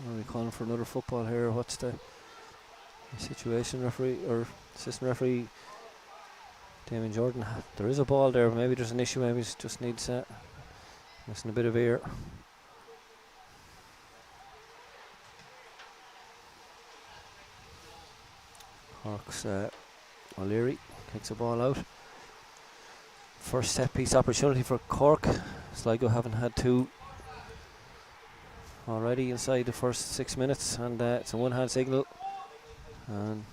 Are we calling for another football here? What's the situation? Referee or assistant referee Damien Jordan. There is a ball there. Maybe there's an issue. Maybe it just needs missing a bit of air. Cork's O'Leary kicks the ball out. First set piece opportunity for Cork. Sligo haven't had two already inside the first 6 minutes, and it's a one-hand signal. And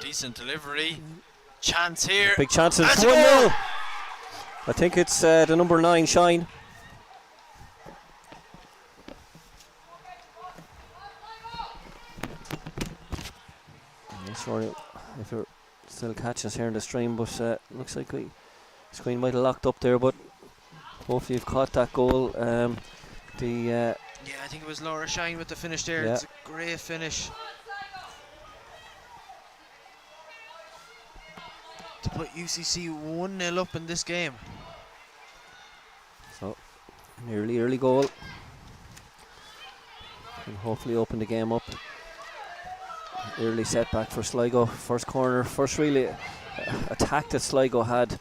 decent delivery. Chance here. Big chances. 1-0. I think it's the number 9, Shine. I'm not sure if you're still catching us here in the stream, but looks like the screen might have locked up there, but hopefully you've caught that goal. Yeah, I think it was Laura Shine with the finish there. Yeah. It's a great finish to put UCC 1-0 up in this game. So, an early goal. And hopefully open the game up. Early setback for Sligo. First corner, first really attack that Sligo had.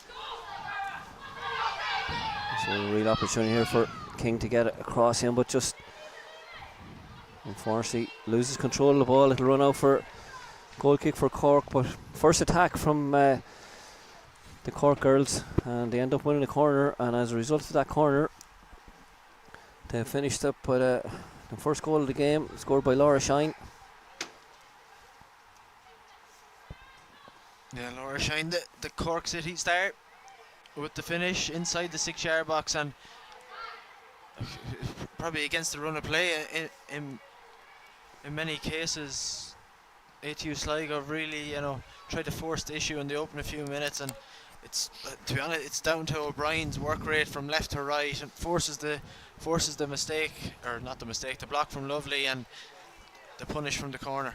So a real opportunity here for King to get it across him, but just unfortunately loses control of the ball. It'll run out for goal kick for Cork, but first attack from the Cork girls, and they end up winning the corner, and as a result of that corner they finished up with the first goal of the game, scored by Laura Shine. Yeah, Laura Shine, the Cork City star, with the finish inside the 6-yard box, and probably against the run of play. In many cases, ATU Sligo really, tried to force the issue in the open a few minutes, and it's to be honest, it's down to O'Brien's work rate from left to right, and forces the mistake, or not the mistake, the block from Lovely and the punish from the corner.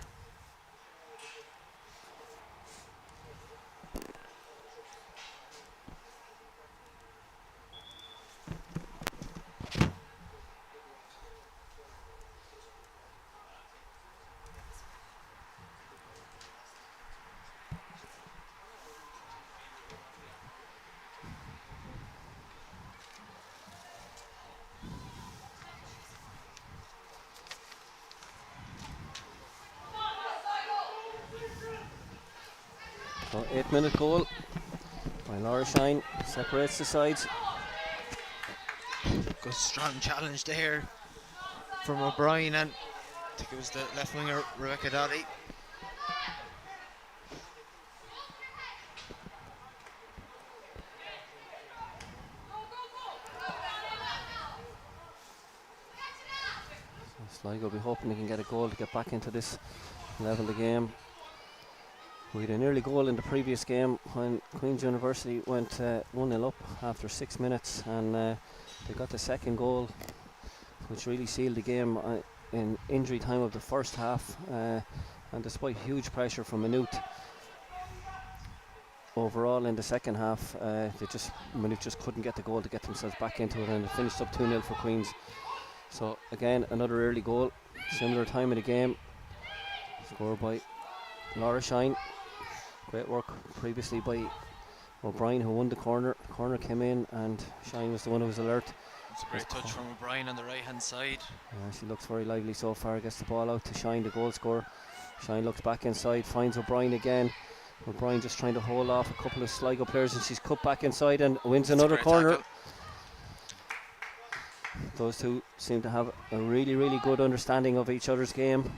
So 8-minute goal by Laura Shine, separates the sides. Good strong challenge there from O'Brien, and I think it was the left winger Rebecca Dottie. So Sligo will be hoping they can get a goal to get back into this level of the game. We had an early goal in the previous game when Queen's University went 1-0 up after 6 minutes, and they got the second goal, which really sealed the game in injury time of the first half, and despite huge pressure from Maynooth overall in the second half, Maynooth just couldn't get the goal to get themselves back into it, and it finished up 2-0 for Queen's. So again, another early goal, similar time in the game, scored by Laura Shine. Great work previously by O'Brien, who won the corner. The corner came in and Shine was the one who was alert. It's a great touch from O'Brien on the right hand side. She looks very lively so far, gets the ball out to Shine, the goal scorer. Shine looks back inside, finds O'Brien again. O'Brien just trying to hold off a couple of Sligo players, and she's cut back inside and wins another corner. Tackle. Those two seem to have a really, really good understanding of each other's game,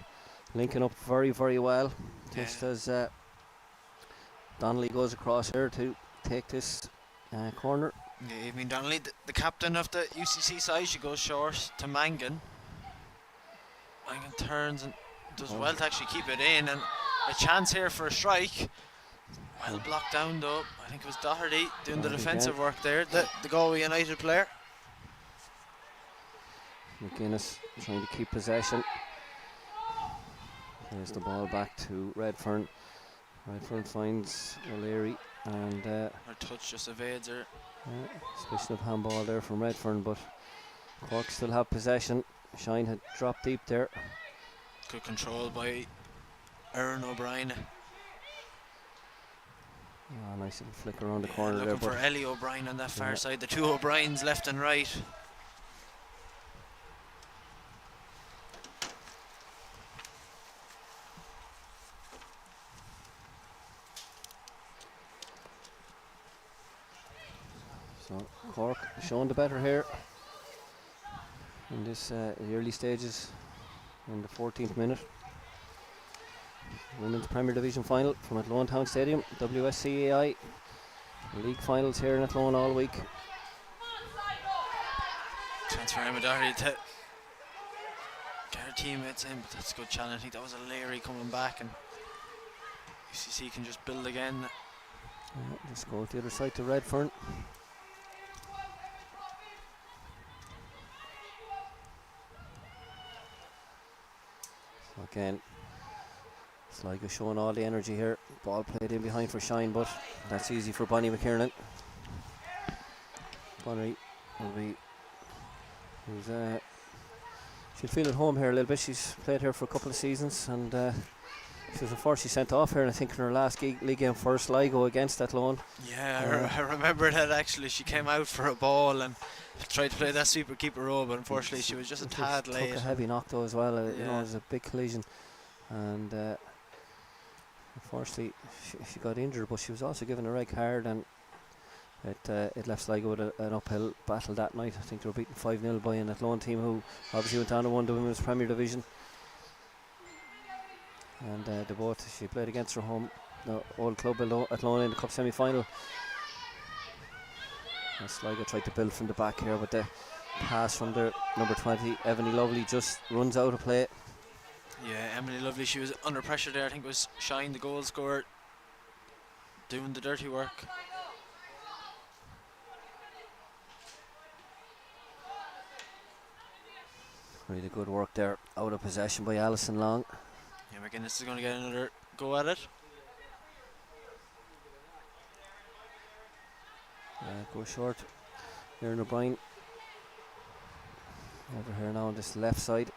linking up very, very well. Just as Donnelly goes across here to take this corner. Yeah, Evelyn Donnelly, the captain of the UCC side, she goes short to Mangan. Mangan turns and does well to actually keep it in, and a chance here for a strike. Well blocked down though. I think it was Doherty doing the defensive work there, the Galway United player. McGuinness trying to keep possession. There's the ball back to Redfern. Redfern finds O'Leary, and her touch just evades her. Suspicion of handball there from Redfern, but Cork still have possession. Shine had dropped deep there. Good control by Aaron O'Brien. Oh, nice little flick around the corner there. Looking for Ellie O'Brien on that far side. The two O'Briens left and right. So Cork showing the better here in this the early stages in the 14th minute. Women's Premier Division final from Athlone Town Stadium, WSCAI. League finals here in Athlone all week. Chance for Emma Doherty to get her teammates in, but that's a good challenge. I think that was a Leary coming back, and UCC can just build again. Just go to the other side to Redfern. So again, Sligo showing all the energy here. Ball played in behind for Shine, but that's easy for Bonnie McKiernan. Bonnie will be, she'll feel at home here a little bit. She's played here for a couple of seasons, and she was unfortunately sent off here, and I think in her last league game for Sligo against Athlone. Yeah, I remember that actually. She came out for a ball and tried to play that sweeper keeper role, but unfortunately she was just a tad late. Took a heavy knock though as well. You know, it was a big collision, and unfortunately she got injured, but she was also given a red card, and it left Sligo with an uphill battle that night. I think they were beaten 5-0 by an Athlone team who obviously went on to win the Women's Premier Division. And she played against her home old club Athlone in the Cup semi-final. And Sligo tried to build from the back here, but the pass from the number 20, Ebony Lovely, just runs out of play. Yeah, Emily Lovely, she was under pressure there. I think it was Shine, the goal scorer, doing the dirty work. Really good work there, out of possession by Alison Long. Yeah, McGuinness is going to get another go at it. Go short. Aaron O'Brien over here now on this left side.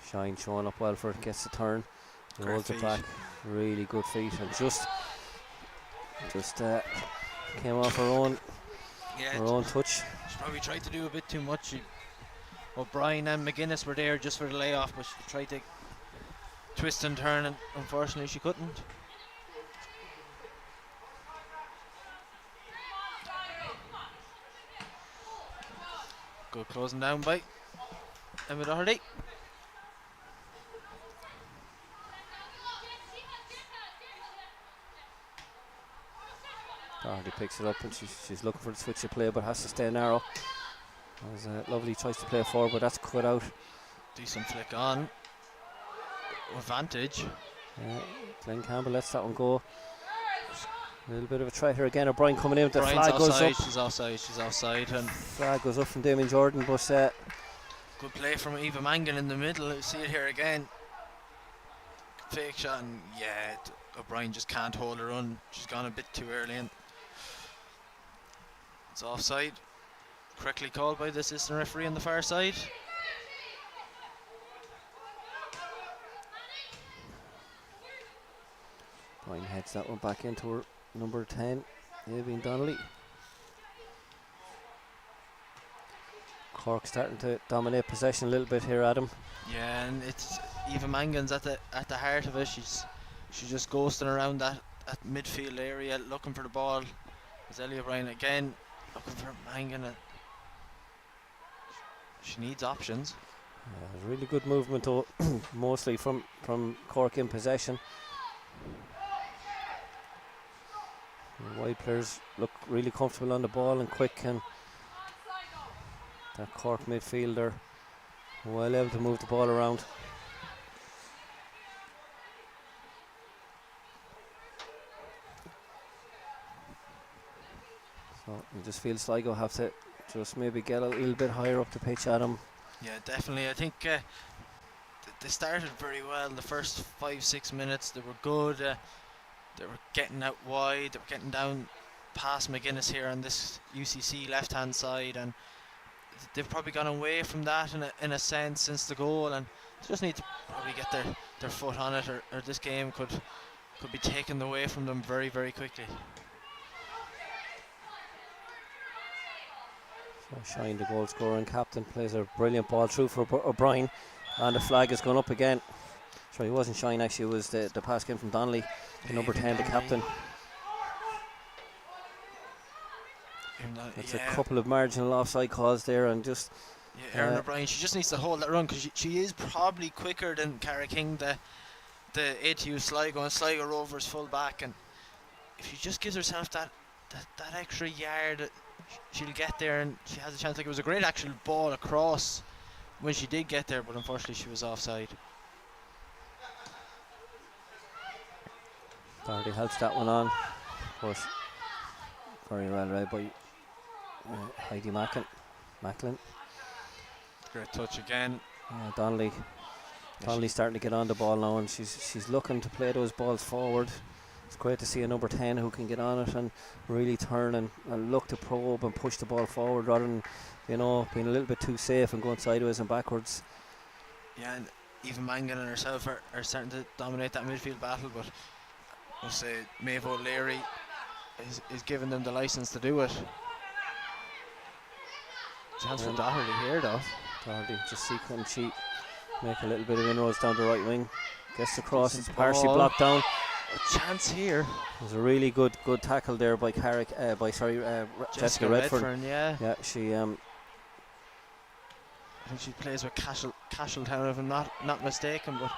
Shine showing up well for it, gets the turn, rolls it back. Really good feet, and just came off her own touch. She probably tried to do a bit too much. O'Brien and McGuinness were there just for the layoff, but she tried to twist and turn, and unfortunately she couldn't. Good closing down by Emma Doherty. Doherty picks it up, and she's looking for the switch of play, but has to stay narrow. That was a lovely choice to play forward, but that's cut out. Decent flick on. Advantage. Glenn Campbell lets that one go. A little bit of a try here again. O'Brien coming in with the Brian's flag goes offside, up. she's offside. And flag goes up from Damien Jordan, but good play from Eva Mangan in the middle. You see it here again. Fake shot, and yeah, O'Brien just can't hold her on. She's gone a bit too early, and it's offside. Correctly called by the assistant referee on the far side. O'Brien heads that one back into her number 10, Avian Donnelly. Cork starting to dominate possession a little bit here, Adam. Yeah, and it's Eva Mangan's at the heart of it. She's just ghosting around that midfield area, looking for the ball. There's Ellie O'Brien again, looking for Mangan. She needs options. Really good movement though, mostly from Cork in possession. The wide players look really comfortable on the ball and quick, and that Cork midfielder well able to move the ball around. So you just feel Sligo have to just maybe get a little bit higher up the pitch, Adam. Yeah, definitely. I think they started very well in the first 5-6 minutes. They were good. They were getting out wide. They were getting down past McGuinness here on this UCC left-hand side, and they've probably gone away from that in a sense since the goal, and they just need to probably get their foot on it, or this game could be taken away from them very, very quickly. So Shine, the goal scorer and captain, plays a brilliant ball through for O'Brien, and the flag has gone up again. Sorry, it wasn't Shine actually, it was the pass came from Donnelly, the number 10, the captain. It's a couple of marginal offside calls there, and just Erin O'Brien, she just needs to hold that run, because she is probably quicker than Cara King, the ATU Sligo and Sligo Rovers full back, and if she just gives herself that extra yard, she'll get there and she has a chance. Like, it was a great actual ball across when she did get there, but unfortunately she was offside. Doherty helps that one on, but very well read by Heidi Macklin. Great touch again. Donnelly starting to get on the ball now, and she's looking to play those balls forward. It's great to see a number 10 who can get on it and really turn and look to probe and push the ball forward, rather than, you know, being a little bit too safe and going sideways and backwards. Yeah, and even Mangan and herself are starting to dominate that midfield battle, but I'll say Maeve O'Leary is giving them the license to do it. Chance for Doherty here though. Doherty, just see, can she make a little bit of inroads down the right wing? Gets across, it's partially blocked down. A chance here. There's a really good tackle there by Jessica Redfern. Yeah, she I think she plays with Castletown, if I'm not mistaken, but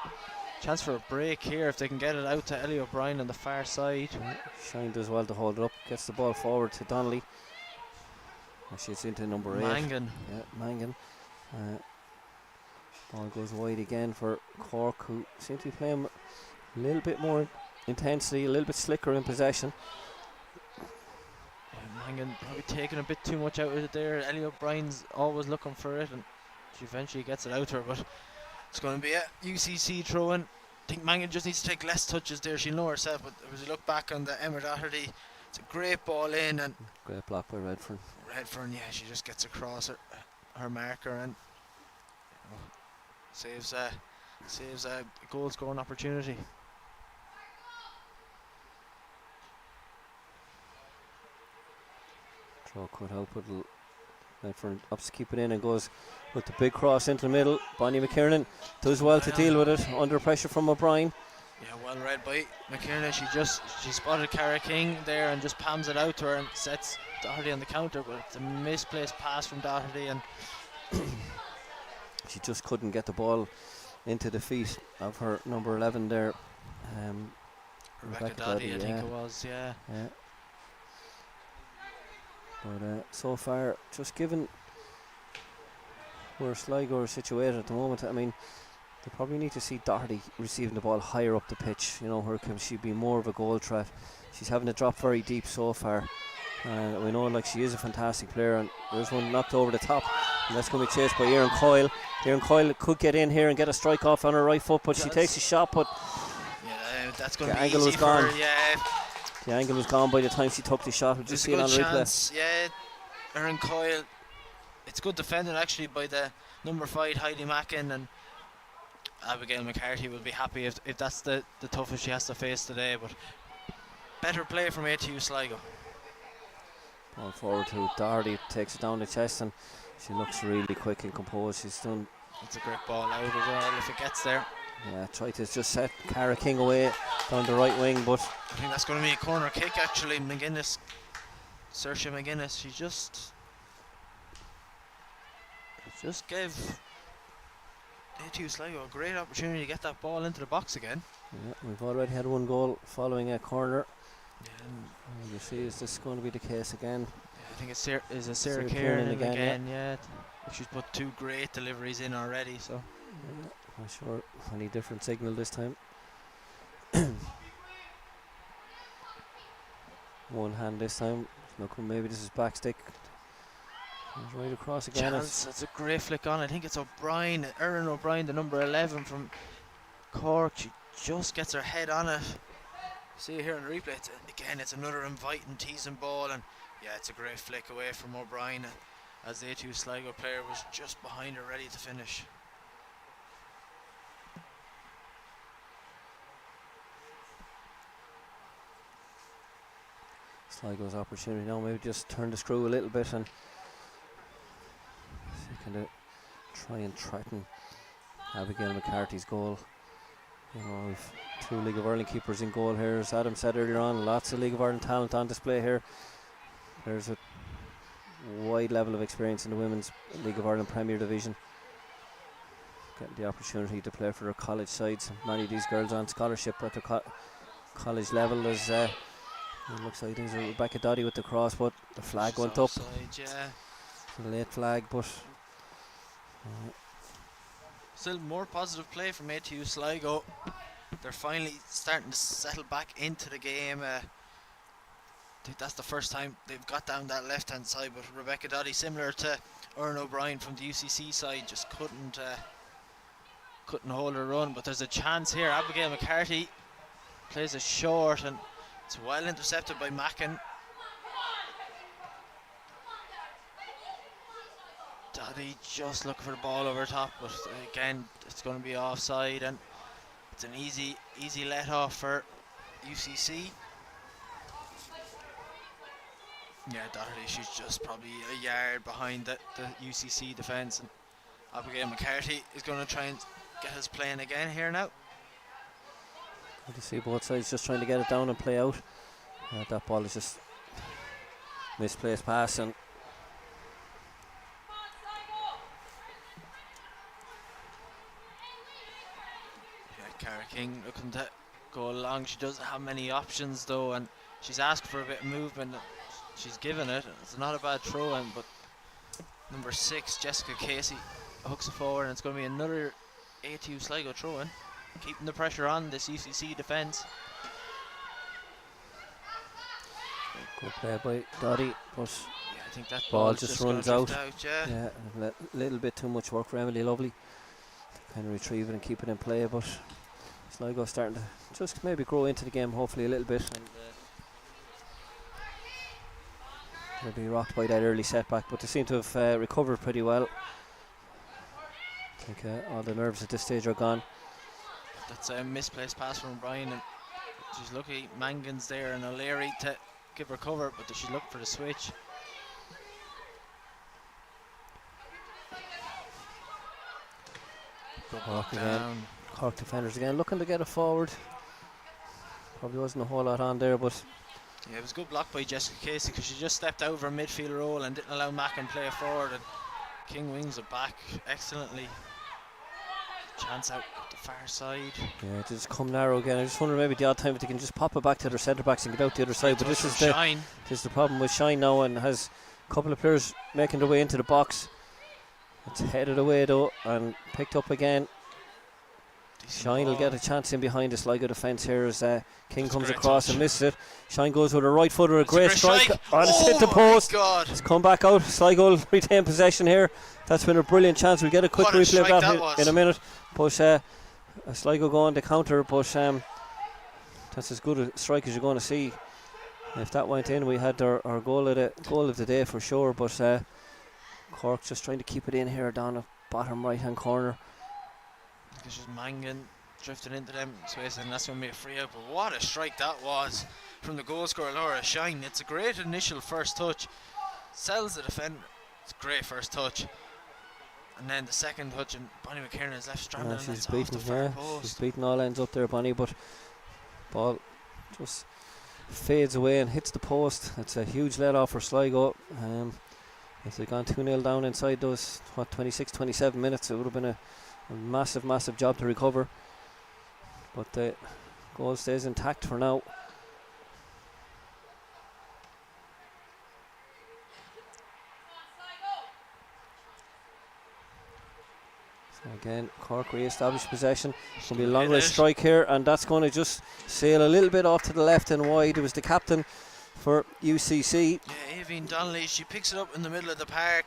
chance for a break here if they can get it out to Ellie O'Brien on the far side. Shine does well to hold it up, gets the ball forward to Donnelly. She's into number 8. Mangan. Yeah, Mangan. Ball goes wide again for Cork, who seem to be playing a little bit more intensely, a little bit slicker in possession. Mangan probably taking a bit too much out of it there. Ellie O'Brien's always looking for it, and she eventually gets it out to her, but it's going to be a UCC throw-in. I think Mangan just needs to take less touches there. She'll know herself, but as you look back on the Emma Doherty, it's a great ball in, and great block by Redfern. Yeah, she just gets across her marker and saves a goal scoring opportunity. Throw cut out, but Redfern opts to keep it in and goes with the big cross into the middle. Bonnie McKiernan does well to deal with it under pressure from O'Brien. Yeah, well read by McKiernan. She spotted Cara King there and just palms it out to her and sets Doherty on the counter, but it's a misplaced pass from Doherty, and she just couldn't get the ball into the feet of her number 11 there. Rebecca Doddy, I think it was, yeah. But so far, just given where Sligo are situated at the moment, I mean, they probably need to see Doherty receiving the ball higher up the pitch. You know, where can she be more of a goal threat? She's having to drop very deep so far. We know, like, she is a fantastic player, and there's one knocked over the top, and that's going to be chased by Erin Coyle. Erin Coyle could get in here and get a strike off on her right foot, but she takes a shot, but that's going to be easy for her, yeah. The angle was gone by the time she took the shot. We'll just see it on replay. Yeah, Erin Coyle. It's good defending actually by the number 5 Heidi Mackin, and Abigail McCarthy will be happy if that's the toughest she has to face today. But better play from ATU Sligo. Ball forward to Doherty, takes it down the chest, and she looks really quick and composed. She's done. It's a great ball out as well if it gets there. Yeah, try to just set Cara King away down the right wing, but I think that's going to be a corner kick actually. McGuinness, Saoirse McGuinness, she just gave ATU Sligo a great opportunity to get that ball into the box again. Yeah, we've already had one goal following a corner. You see, is this going to be the case again? I think it's Sarah Kieran again. Yeah, she's put 2 great deliveries in already. So not sure any different signal this time. One hand this time. Look, maybe this is back stick. It's right across again. It's a great flick on. I think it's O'Brien, Erin O'Brien, the number 11 from Cork. She just gets her head on it. See here on the replay, it's another inviting, teasing ball, and yeah, it's a great flick away from O'Brien as the ATU Sligo player was just behind her, ready to finish. Sligo's opportunity now, maybe just turn the screw a little bit and kind of try and threaten Abigail McCarthy's goal. You know, we've 2 League of Ireland keepers in goal here, as Adam said earlier on. Lots of League of Ireland talent on display here. There's a wide level of experience in the Women's League of Ireland Premier Division, getting the opportunity to play for their college sides. Many of these girls on scholarship at the college level. As it looks like things are Rebecca Doddy with the cross, but the flag went up. Yeah. A late flag, but still more positive play from ATU Sligo. They're finally starting to settle back into the game. I think that's the first time they've got down that left hand side, but Rebecca Doddy, similar to Erin O'Brien from the UCC side, just couldn't hold her run. But there's a chance here. Abigail McCarthy plays a short, and it's well intercepted by Mackin. Doddy just looking for the ball over top, but again it's going to be offside, and it's an easy let off for UCC. Yeah, Doherty, she's just probably a yard behind the UCC defence, and Abigail McCarthy is going to try and get us playing again here now. Good to see both sides just trying to get it down and play out. That ball is just misplaced pass, and Cara King looking to go along. She doesn't have many options though, and she's asked for a bit of movement. She's given it. It's not a bad throw in, but number 6, Jessica Casey, hooks it forward, and it's going to be another ATU Sligo throw in, keeping the pressure on this UCC defence. good play by Doddy, but yeah, I think that ball just runs out. Yeah, a little bit too much work for Emily Lovely to kind of retrieve it and keep it in play, but Sligo starting to just maybe grow into the game, hopefully a little bit, and they'll be rocked by that early setback, but they seem to have recovered pretty well. I think all the nerves at this stage are gone. That's a misplaced pass from O'Brien, and she's lucky Mangan's there and O'Leary to give her cover, but she's looking for the switch. Cork defenders again looking to get it forward. Probably wasn't a whole lot on there, but yeah, it was a good block by Jessica Casey because she just stepped over midfield role and didn't allow Mackin play it forward, and King wings it back excellently. Chance out the far side. Yeah, it just come narrow again. I just wonder maybe the odd time if they can just pop it back to their centre backs and get out the other side. But this is the problem with Shine now, and has a couple of players making their way into the box. It's headed away though and picked up again. Shine will get a chance in behind the Sligo defence here as King comes across and misses it. Shine goes with a right footer, a great strike, and it's hit the post. God. It's come back out. Sligo will retain possession here. That's been a brilliant chance. We'll get a quick replay of that in a minute. But Sligo go on the counter, but that's as good a strike as you're going to see. If that went in, we had our goal of the day for sure. But Cork just trying to keep it in here down the bottom right hand corner. This is Mangan drifting into them space, and that's going to be a free out. But what a strike that was from the goal scorer Laura Shine. It's a great initial first touch, sells the defender. It's a great first touch, and then the second touch, and Bonnie McKiernan is left stranded. She's beaten, she's beaten all ends up there, Bonnie, but ball just fades away and hits the post. It's a huge let off for Sligo. If they'd gone 2-0 down inside those 26-27 minutes, it would have been a massive job to recover, but the goal stays intact for now. So again, Cork re-establish possession. It's going to be a long range strike here, and that's going to just sail a little bit off to the left and wide. It was the captain for UCC. Yeah, Aoibhinn Donnelly, she picks it up in the middle of the park.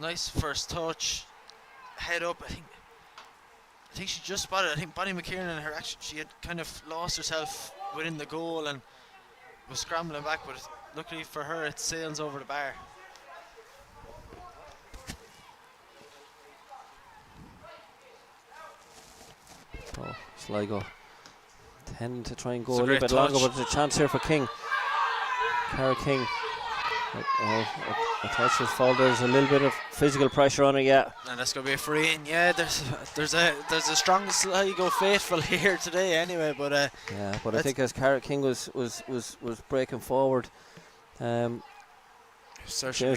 Nice first touch. Head up, I think I think she just spotted. I think Bonnie McKiernan and her action. She had kind of lost herself within the goal and was scrambling back, but luckily for her, it sails over the bar. Oh, Sligo tend to try and go It's a a little great bit longer, touch. but there's a chance here for King. Cara King. I thought she was fouled. There's a little bit of physical pressure on her, yeah. And that's gonna be a free in. Yeah, there's a strong Sligo faithful here today, anyway. But yeah, but I think as Cara King was breaking forward, James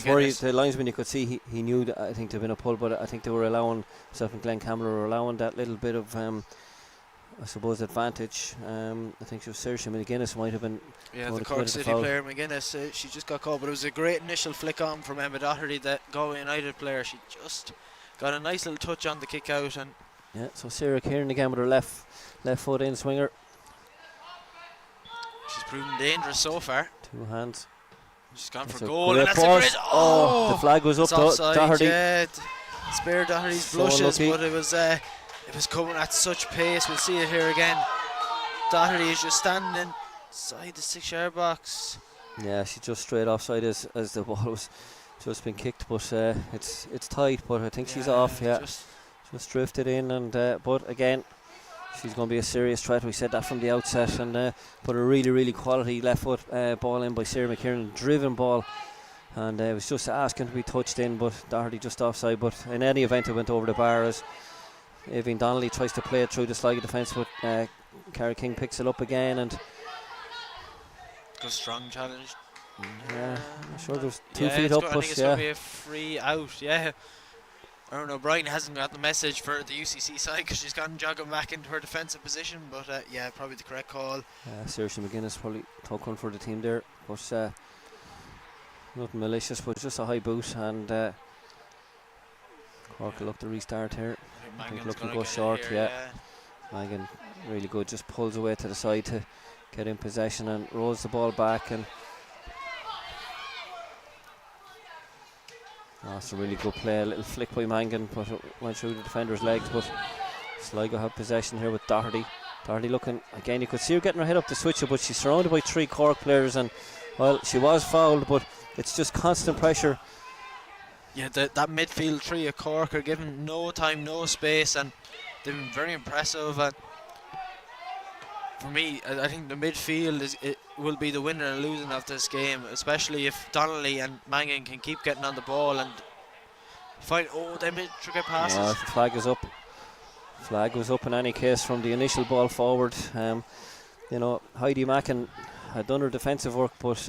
Murray, the linesman, you could see he knew that I think there'd been a pull, but I think they were allowing, myself and Glenn Campbell were allowing that little bit of I suppose advantage. I think it was Saoirse McGuinness might have been. Yeah, the Cork City player McGuinness, she just got caught, but it was a great initial flick on from Emma Doherty, that Galway United player. She just got a nice little touch on the kick out, and yeah. So Sarah Kieran again with her left foot in swinger. She's proven dangerous so far. 2 hands. She's gone That's for a goal, great and that's cross. a great. The flag was up. Offside, Doherty. yeah, spare Doherty's So blushes, unlucky. but it was coming at such pace. We'll see it here again. Doherty is just standing inside the 6-yard box. Yeah, she just straight offside as the ball was just been kicked, but it's tight. But I think she's off. Yeah, just drifted in, and but again, she's going to be a serious threat. We said that from the outset, and put a really quality left foot ball in by Sarah McKiernan, driven ball, and it was just asking to be touched in, but Doherty just offside. But in any event, it went over the bar as Aoibhinn Donnelly tries to play it through the Sligo defence, but Cara King picks it up again, and good strong challenge. yeah, I'm sure there's 2 yeah, feet up, I but think it's going to be a free out. Yeah, Erin O'Brien hasn't got the message for the UCC side because she's gone jogging back into her defensive position, but yeah, probably the correct call. Saoirse McGuinness probably took one for the team there, but nothing malicious, but just a high boot, and Cork will look to restart here. I think look to go short, yeah. Megan really good, just pulls away to the side to get in possession and rolls the ball back, and that's a really good play. A little flick by Mangan, but it went through the defender's legs. But Sligo have possession here with Doherty. Doherty looking again. You could see her getting her head up to switch it, but she's surrounded by 3 Cork players, and well, she was fouled, but it's just constant pressure. Yeah, that midfield 3 of Cork are given no time, no space, and they've been very impressive. And for me, I think the midfield will be the winner and losing of this game, especially if Donnelly and Mangan can keep getting on the ball and find them intricate passes. Yeah, the flag is up. Flag was up in any case from the initial ball forward. You know, Heidi Mackin had done her defensive work, but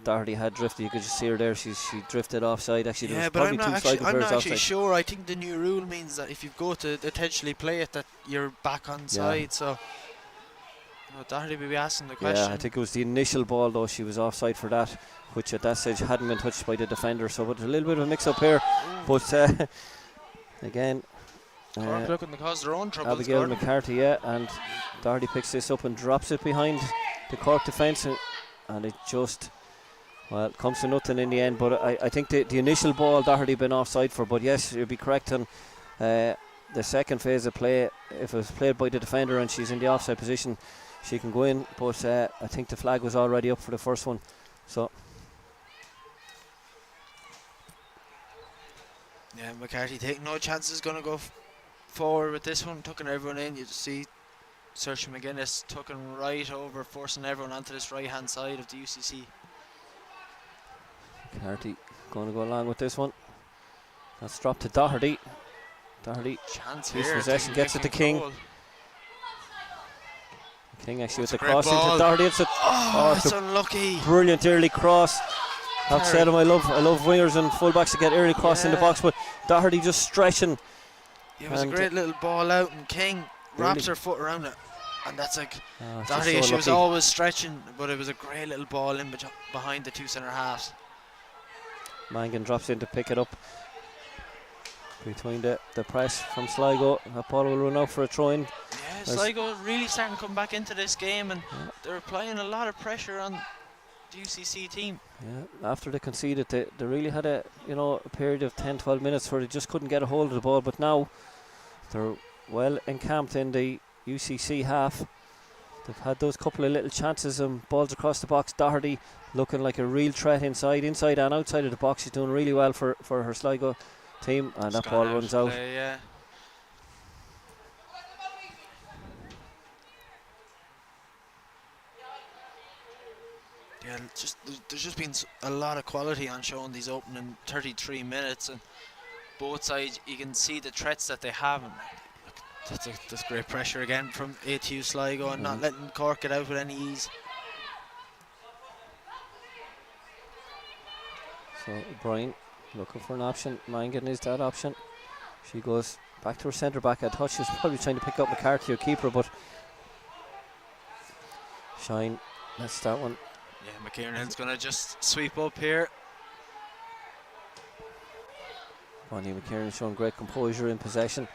Doherty had drifted. You could just see her there. She drifted offside. Actually, yeah, there was but probably I'm not actually offside. sure. I think the new rule means that if you go to potentially play it, that you're back on side. So Doherty will be asking the question. Yeah, I think it was the initial ball though. She was offside for that, which at that stage hadn't been touched by the defender. So, but a little bit of a mix-up here. But again, Cork looking to cause their own trouble. Abigail McCarthy, yeah, and Doherty picks this up and drops it behind the Cork defence, and it just, well, comes to nothing in the end. But I think the initial ball Doherty been offside for, but yes, you'd be correct on the second phase of play. If it was played by the defender and she's in the offside position, she can go in, but I think the flag was already up for the first one. So yeah, McCarthy taking no chances, going to go forward with this one, tucking everyone in. You just see Saoirse McGuinness tucking right over, forcing everyone onto this right hand side of the UCC. McCarthy going to go along with this one. That's dropped to Doherty. Doherty, chance his here, possession, gets it to King. King actually with the great cross ball. into Doherty. It's unlucky. Brilliant early cross. Outside of I love wingers and fullbacks to get early cross in the box, but Doherty just stretching. It was a great little ball out, and King wraps her foot around it, and that's like Doherty. She was always stretching, but it was a great little ball in behind the 2 centre halves. Mangan drops in to pick it up between the press from Sligo. That ball will run out for a throw-in. Yeah, Sligo really starting to come back into this game, and they're applying a lot of pressure on the UCC team. Yeah, after they conceded, they really had a period of 10-12 minutes where they just couldn't get a hold of the ball, but now they're well encamped in the UCC half. They've had those couple of little chances and balls across the box. Doherty looking like a real threat inside and outside of the box. She's doing really well for her Sligo team, and that ball runs out. Yeah. Yeah, there's just been a lot of quality on show in these opening 33 minutes, and both sides you can see the threats that they have. And that's great pressure again from ATU Sligo, and not letting Cork get out with any ease. So O'Brien looking for an option. Mangan is that option. She goes back to her centre back. I thought she was probably trying to pick up McCarthy, her keeper, but Shine, that's that one. Yeah, McKiernan's going to just sweep up here. Bonnie McKiernan showing great composure in possession.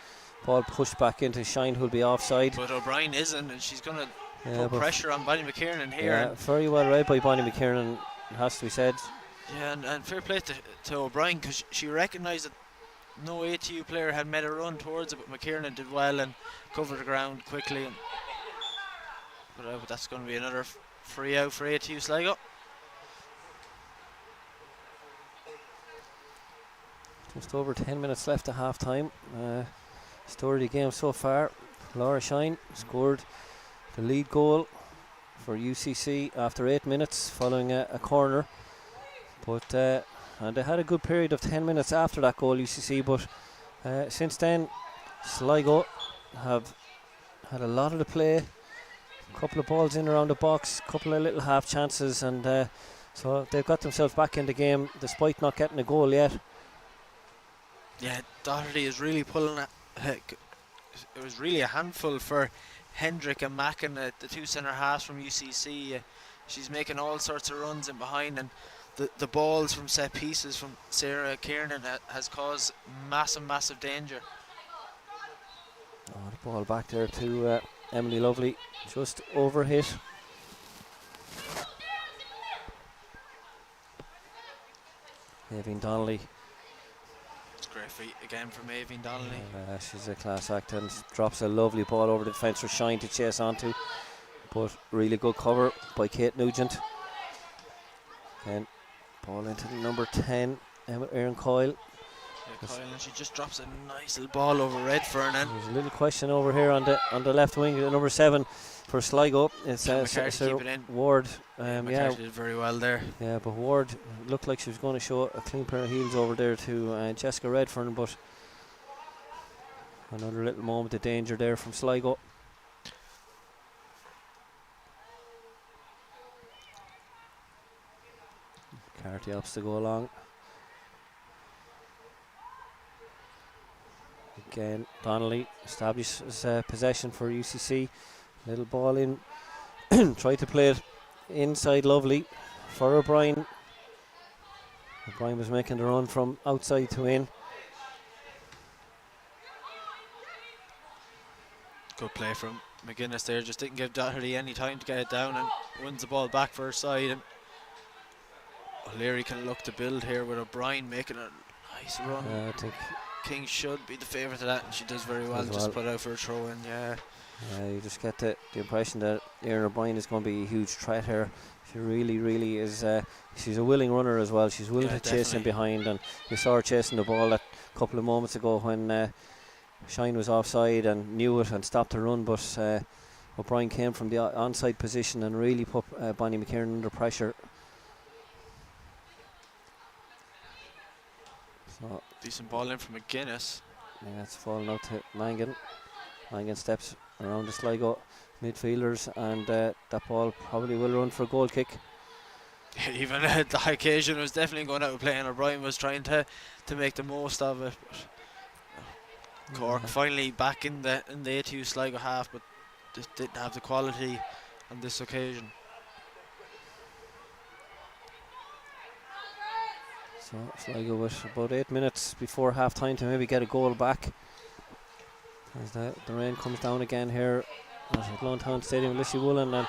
Ball pushed back into Shine, who'll be offside. But O'Brien isn't, and she's going to put pressure on Bonnie McKiernan here. Yeah, very well read by Bonnie McKiernan, it has to be said. Yeah, and fair play to O'Brien, because she recognised that no ATU player had made a run towards it, but McKiernan did well and covered the ground quickly. But that's going to be another free out for ATU Sligo. Just over 10 minutes left at half time. Story of the game so far. Laura Shine scored the lead goal for UCC after 8 minutes following a corner. But and they had a good period of 10 minutes after that goal, UCC, but since then Sligo have had a lot of the play. A couple of balls in around the box, a couple of little half chances, and so they've got themselves back in the game despite not getting a goal yet. Yeah, Doherty is really pulling it. It was really a handful for Hendrick and Mackin, the two centre halves from UCC. She's making all sorts of runs in behind, and the balls from set pieces from Sarah Kiernan has caused massive danger. Oh, the ball back there to Emily Lovely, just overhit. Avine Donnelly. It's great feat again from Avine Donnelly. She's a class act and drops a lovely ball over the defence for Shine to chase onto. But really good cover by Kate Nugent. And ball into the number 10, Erin Coyle. Yeah, Coyle, and she just drops a nice little ball over Redfern. And there's a little question over here on the left wing, the number 7 for Sligo. It's Ward. McCarthy did very well there. Yeah, but Ward looked like she was going to show a clean pair of heels over there to Jessica Redfern, but another little moment of danger there from Sligo. McCarthy helps to go along. Again, Donnelly establishes possession for UCC. Little ball in. Tried to play it inside Lovely for O'Brien. O'Brien was making the run from outside to in. Good play from McGuinness there. Just didn't give Doherty any time to get it down, and wins the ball back for her side. And O'Leary can look to build here with O'Brien making a nice run. I think King should be the favourite of that, and she does very well. Just put out for a throw in. Yeah. You just get the impression that Erin O'Brien is going to be a huge threat here. She really is. She's a willing runner as well. She's willing to chase in behind, and you saw her chasing the ball a couple of moments ago when Shine was offside and knew it and stopped her run, but O'Brien came from the onside position and really put Bonnie McKiernan under pressure. So decent ball in from McGuinness. Yeah, it's falling out to Mangan. Mangan steps around the Sligo midfielders, and that ball probably will run for a goal kick. Even the occasion was definitely going out of play, and O'Brien was trying to make the most of it. Cork finally back in the ATU Sligo half, but just didn't have the quality on this occasion. So Sligo with about 8 minutes before half time to maybe get a goal back. As the rain comes down again here at Town Stadium, Lissy Woolen, and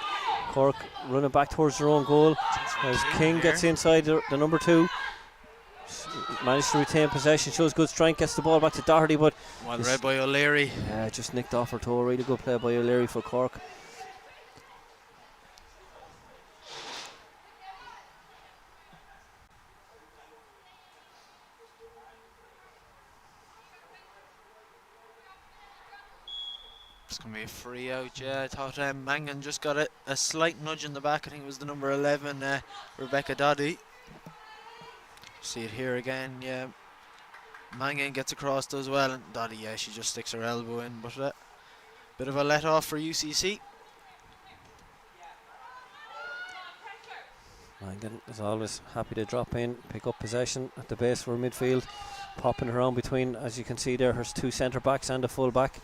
Cork running back towards their own goal as King gets inside the number 2. Managed to retain possession, shows good strength, gets the ball back to Doherty, but Well read by O'Leary. just nicked off her toe. Really good play by O'Leary for Cork. It's going to be a free out, yeah. I thought Mangan just got a slight nudge in the back. I think it was the number 11, Rebecca Doddy. See it here again, yeah. Mangan gets across, does well, and Doddy, yeah, she just sticks her elbow in, but bit of a let off for UCC. Mangan is always happy to drop in, pick up possession at the base for midfield, popping around between, as you can see there, her two centre backs and a full back.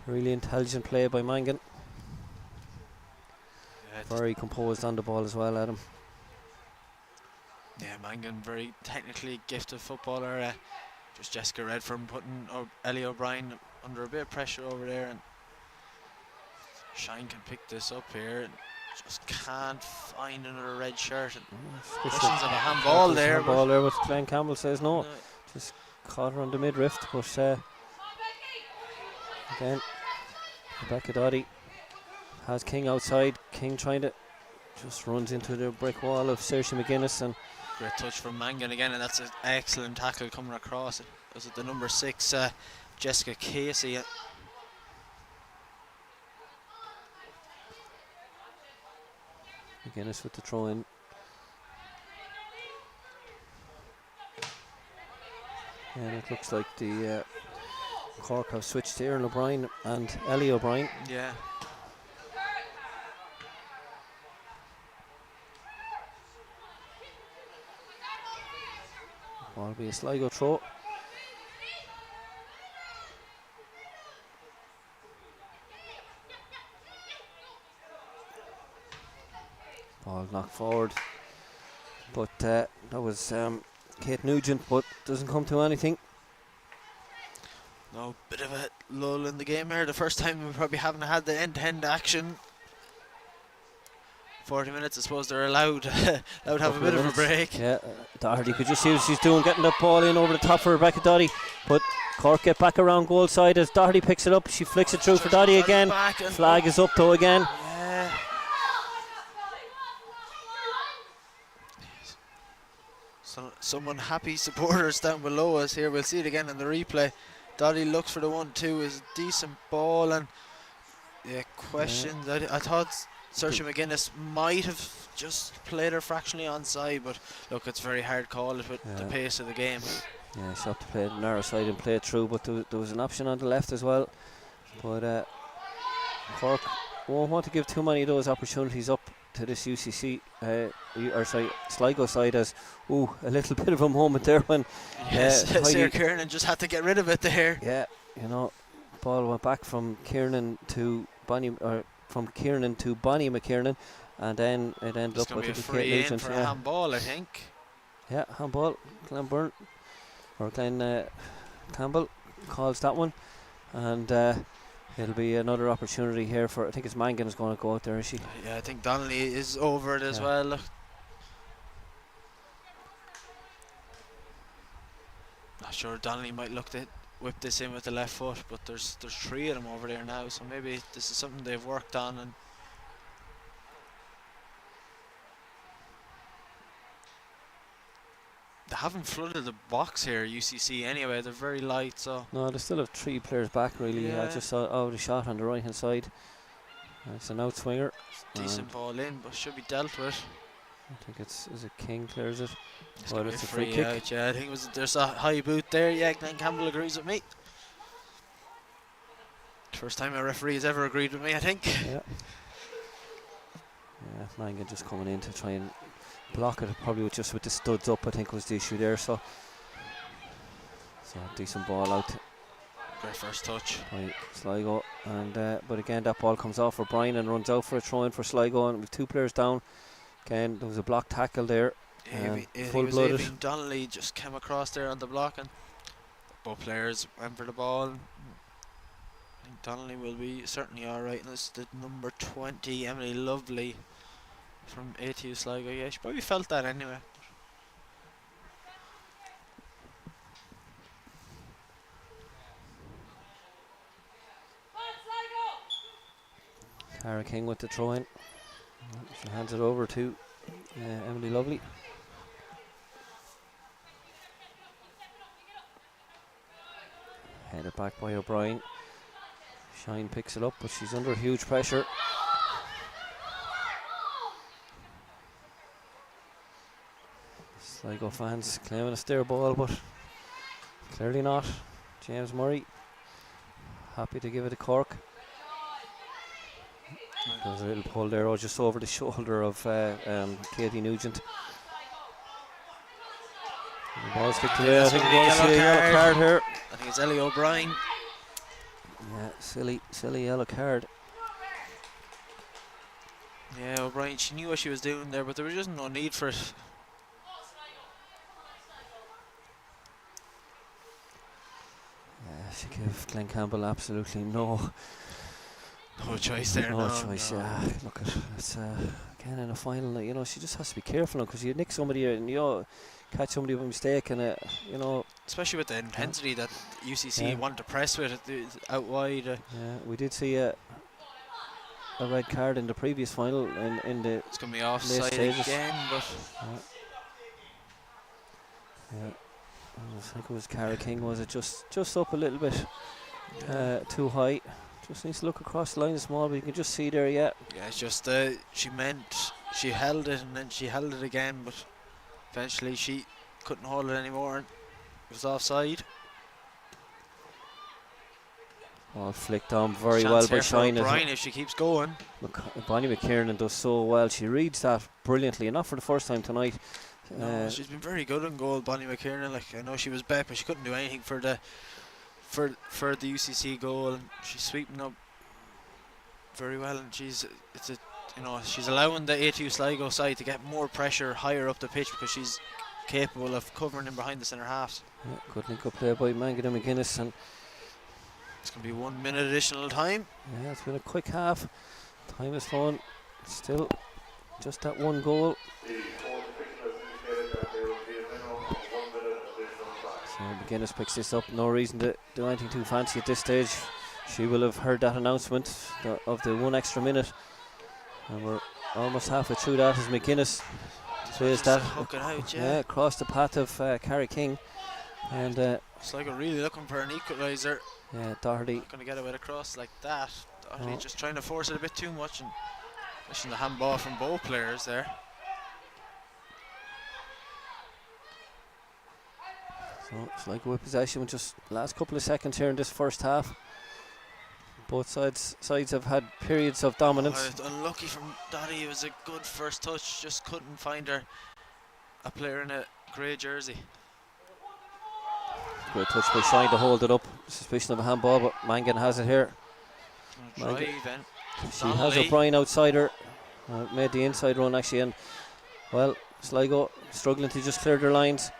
Really intelligent play by Mangan. Yeah, very composed on the ball as well, Adam. Yeah, Mangan, very technically gifted footballer. Just Jessica Redfern putting Ellie O'Brien under a bit of pressure over there, and Shine can pick this up here and just can't find another red shirt. Questions of a handball there. Handball there, but Glenn Campbell says no. Just caught her on the midriff, but again, Rebecca Doddy has King outside. King trying to just runs into the brick wall of Saoirse McGuinness, and great touch from Mangan again, and that's an excellent tackle coming across. Was it the number 6, Jessica Casey? McGuinness with the throw in. And it looks like the Cork have switched to Erin O'Brien and Ellie O'Brien. Yeah. Ball will be a Sligo throw. Ball knocked forward, but that was Kate Nugent, but doesn't come to anything. No, bit of a lull in the game here. The first time we probably haven't had the end-to-end action. 40 minutes, I suppose they're allowed to have a bit of a break. Yeah, Doherty could just see what she's doing, getting the ball in over the top for Rebecca Doddy, but Cork get back around goal side as Doherty picks it up. She flicks it through for Doddy again. Flag is up though again. Yeah. So, some unhappy supporters down below us here. We'll see it again in the replay. Doddy looks for the 1-2, is a decent ball, and questions. Yeah. I thought Saoirse McGuinness might have just played her fractionally onside, but look, it's very hard to call it with the pace of the game. Yeah, she had to play the narrow side and play it through, but there was an option on the left as well. But Cork won't want to give too many of those opportunities up to this UCC, Sligo side, as a little bit of a moment there when Sarah Kiernan just had to get rid of it there. Yeah, ball went back from Kiernan to Bonnie, or from Kiernan to Bonnie McKiernan, and then it ended up with a free in for a handball, I think. Yeah, handball. Glen Campbell calls that one, and it'll be another opportunity here for, I think it's Mangan is going to go out there, is she? Yeah, I think Donnelly is over it as well. Look. Not sure, Donnelly might look to whip this in with the left foot, but there's 3 of them over there now, so maybe this is something they've worked on. And they haven't flooded the box here, UCC, anyway. They're very light, so no, they still have 3 players back, really. I just saw the shot on the right hand side. It's an outswinger. Decent ball in, but should be dealt with. I think is it King clears it? It's a free kick. Out, yeah, I think there's a high boot there. Yeah, Glenn Campbell agrees with me. First time a referee has ever agreed with me, I think. Yeah. Yeah, Mangan just coming in to try and block it, probably just with the studs up, I think was the issue there. So decent ball out. Great first touch by Sligo, and but again that ball comes off O'Brien and runs out for a throw in for Sligo, and with 2 players down. Again, there was a block tackle there. Full-blooded. Donnelly just came across there on the block, and both players went for the ball. I think Donnelly will be certainly alright. And this is the number 20, Emily Lovely from ATU Sligo. Yeah, she probably felt that anyway. Cara King with the throw in. She hands it over to Emily Lovely. Headed back by O'Brien. Shine picks it up, but she's under huge pressure. Sligo fans claiming a stair ball, but clearly not. James Murray happy to give it to Cork. There's a little pull there, just over the shoulder of Katie Nugent. The ball's kicked away. I think we're going to see a yellow card here. I think it's Ellie O'Brien. Yeah, silly yellow card. Yeah, O'Brien, she knew what she was doing there, but there was just no need for it. Yeah, she gave Glenn Campbell absolutely no choice there. No choice. Yeah, look, it's again in a final. You know, she just has to be careful because you nick somebody and catch somebody by mistake, and especially with the intensity that UCC want to press with it out wide. Yeah, we did see a red card in the previous final in the. It's going to be offside again, but. Yeah. I think it was Cara King. Was it just up a little bit too high? Just needs to look across the line small, but you can just see there. Yeah. Yeah, it's just she held it and then she held it again, but eventually she couldn't hold it anymore and it was offside. All flicked on very well by Shine. Brian, if she keeps going. Look, Bonnie McKiernan does so well. She reads that brilliantly, and not for the first time tonight. No, she's been very good in goal, Bonnie McKiernan. Like, I know she was bet, but she couldn't do anything for the UCC goal. And she's sweeping up very well, and she's allowing the ATU Sligo side to get more pressure higher up the pitch because she's capable of covering in behind the centre half. Yeah, good link up there by Mangan and McGuinness, and it's going to be 1 minute additional time. Yeah, it's been a quick half. Time is fun. Still, just that one goal. So McGuinness picks this up. No reason to do anything too fancy at this stage. She will have heard that announcement of the 1 extra minute, and we're almost halfway through that as McGuinness plays that across the path of Cara King, and Sligo really looking for an equaliser. Yeah, Doherty not going to get away across like that. Doherty just trying to force it a bit too much and missing the handball from both players there. So Sligo with possession with just last couple of seconds here in this first half. Both sides have had periods of dominance. Unlucky from Doherty. It was a good first touch, just couldn't find a player in a grey jersey. Great touch by Shine to hold it up. Suspicion of a handball, but Mangan has it here. She has O'Brien outside her. Made the inside run actually, and well, Sligo struggling to just clear their lines.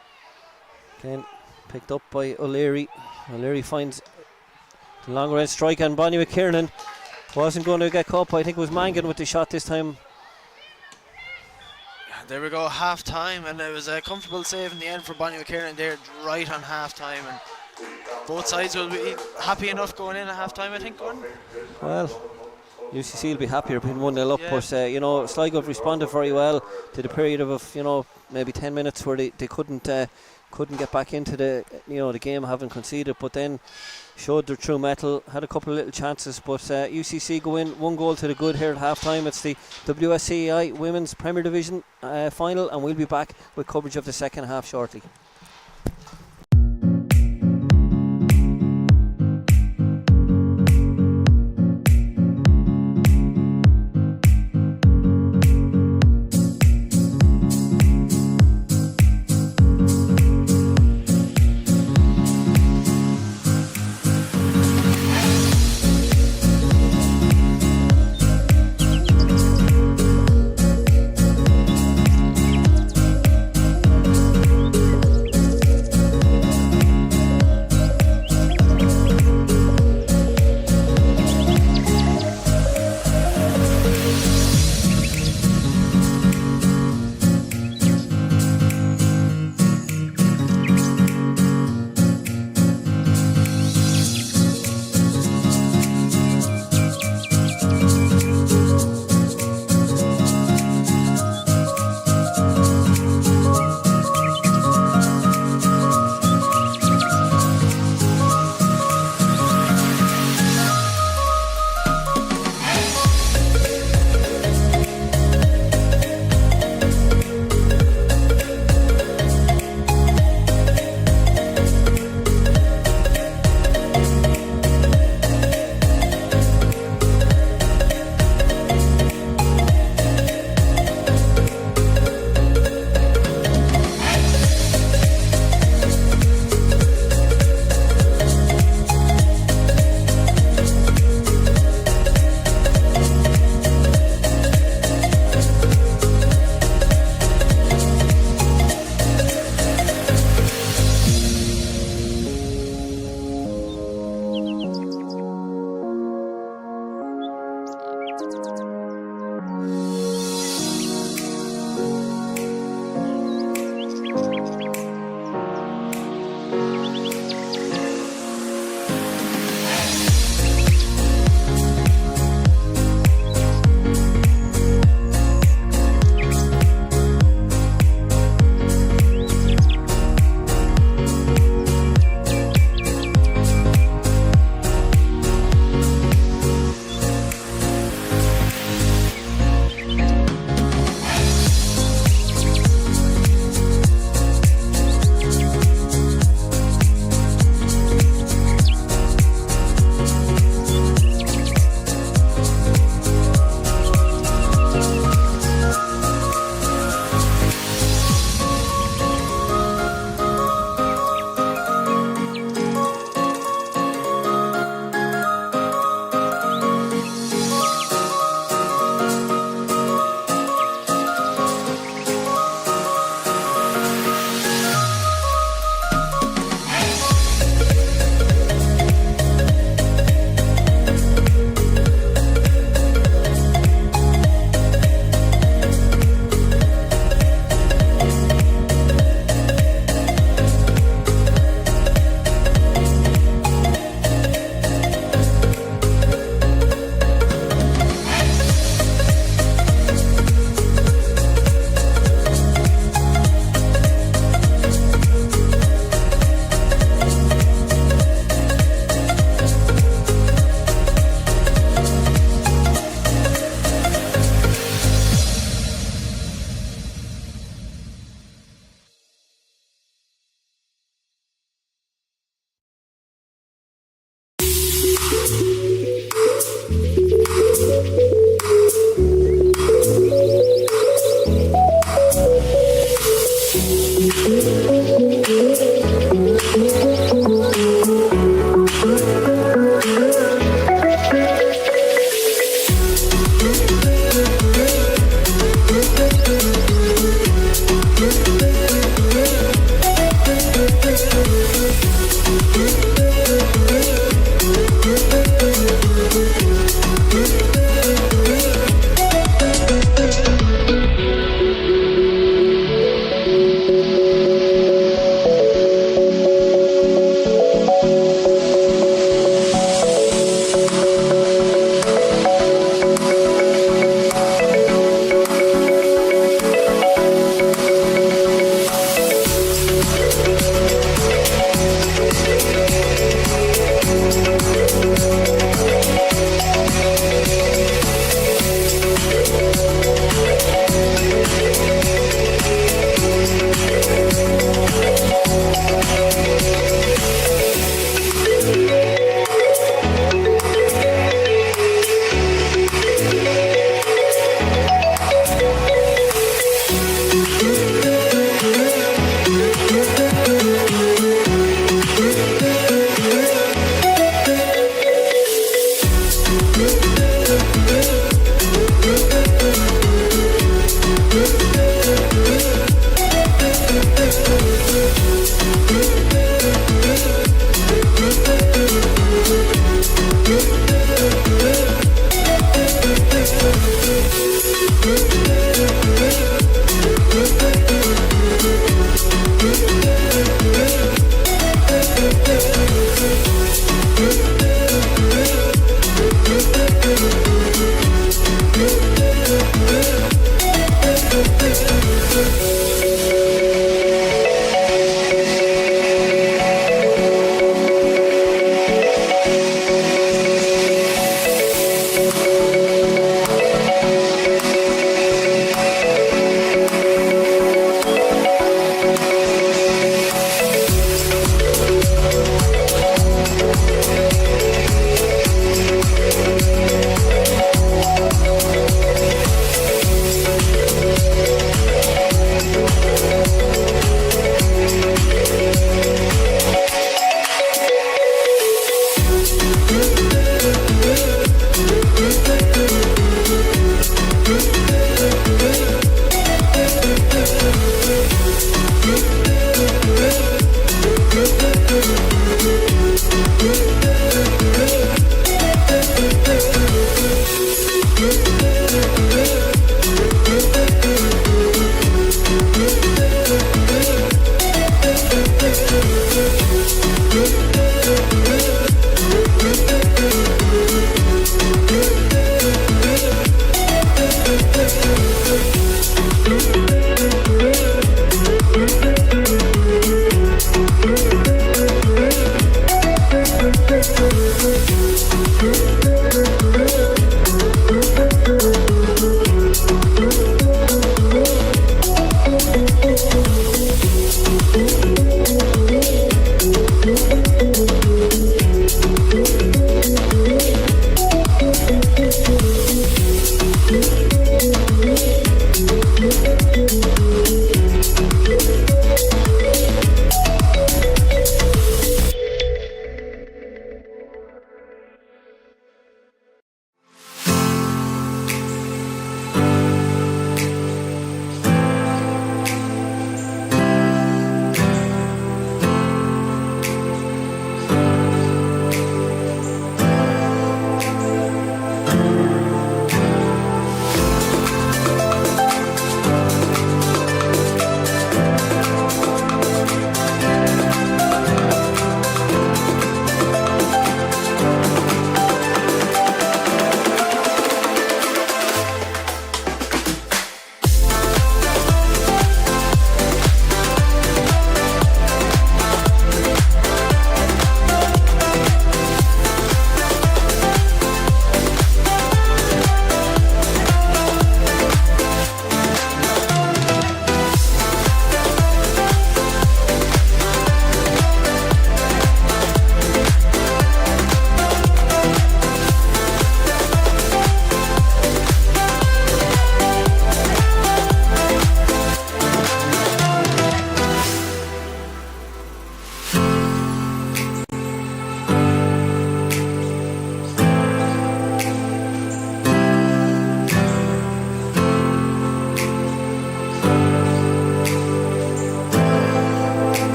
Again, picked up by O'Leary. O'Leary finds the long range strike, and Bonnie McKiernan wasn't going to get caught. I think it was Mangan with the shot this time. There we go, half time, and it was a comfortable save in the end for Bonnie McKiernan there, right on half time, and both sides will be happy enough going in at half time, I think. Well, UCC will be happier being 1-0 up, but Sligo have responded very well to the period of maybe 10 minutes where they couldn't get back into the game, having conceded, but then showed their true mettle, had a couple of little chances, but UCC go in 1 goal to the good here at half time. It's the WSCEI Women's Premier Division final, and we'll be back with coverage of the second half shortly.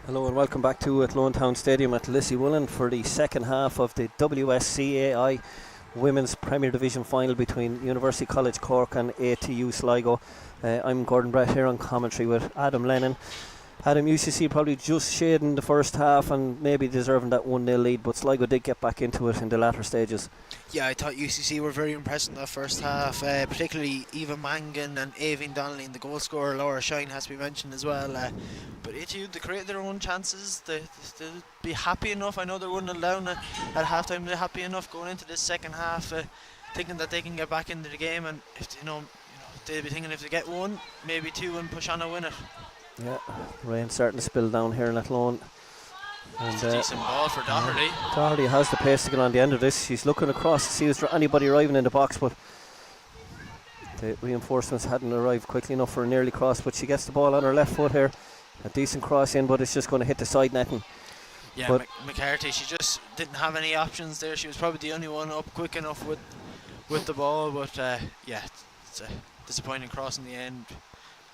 Hello and welcome back to Athlone Town Stadium at Lissywillen for the second half of the WSCAI Women's Premier Division final between University College Cork and ATU Sligo. I'm Gordon Brett here on commentary with Adam Lennon. Adam, UCC probably just shading the first half and maybe deserving that 1-0 lead, but Sligo did get back into it in the latter stages. Yeah, I thought UCC were very impressed in that first half, particularly Eva Mangan and Avine Donnelly, and the goal scorer Laura Shine has to be mentioned as well. But ATU, they created their own chances. They'll be happy enough. I know they're 1-0 down at half time. They're happy enough going into this second half, thinking that they can get back into the game, and if they'll be thinking if they get one, maybe two, and push on and win it. Yeah, rain starting to spill down here in Athlone. And it's a decent ball for Doherty. Doherty has the pace to get on the end of this. She's looking across to see if there's anybody arriving in the box, but the reinforcements hadn't arrived quickly enough for an early cross. But she gets the ball on her left foot here. A decent cross in, but it's just going to hit the side netting. Yeah, but McCarthy, she just didn't have any options there. She was probably the only one up quick enough with the ball, but yeah, it's a disappointing cross in the end.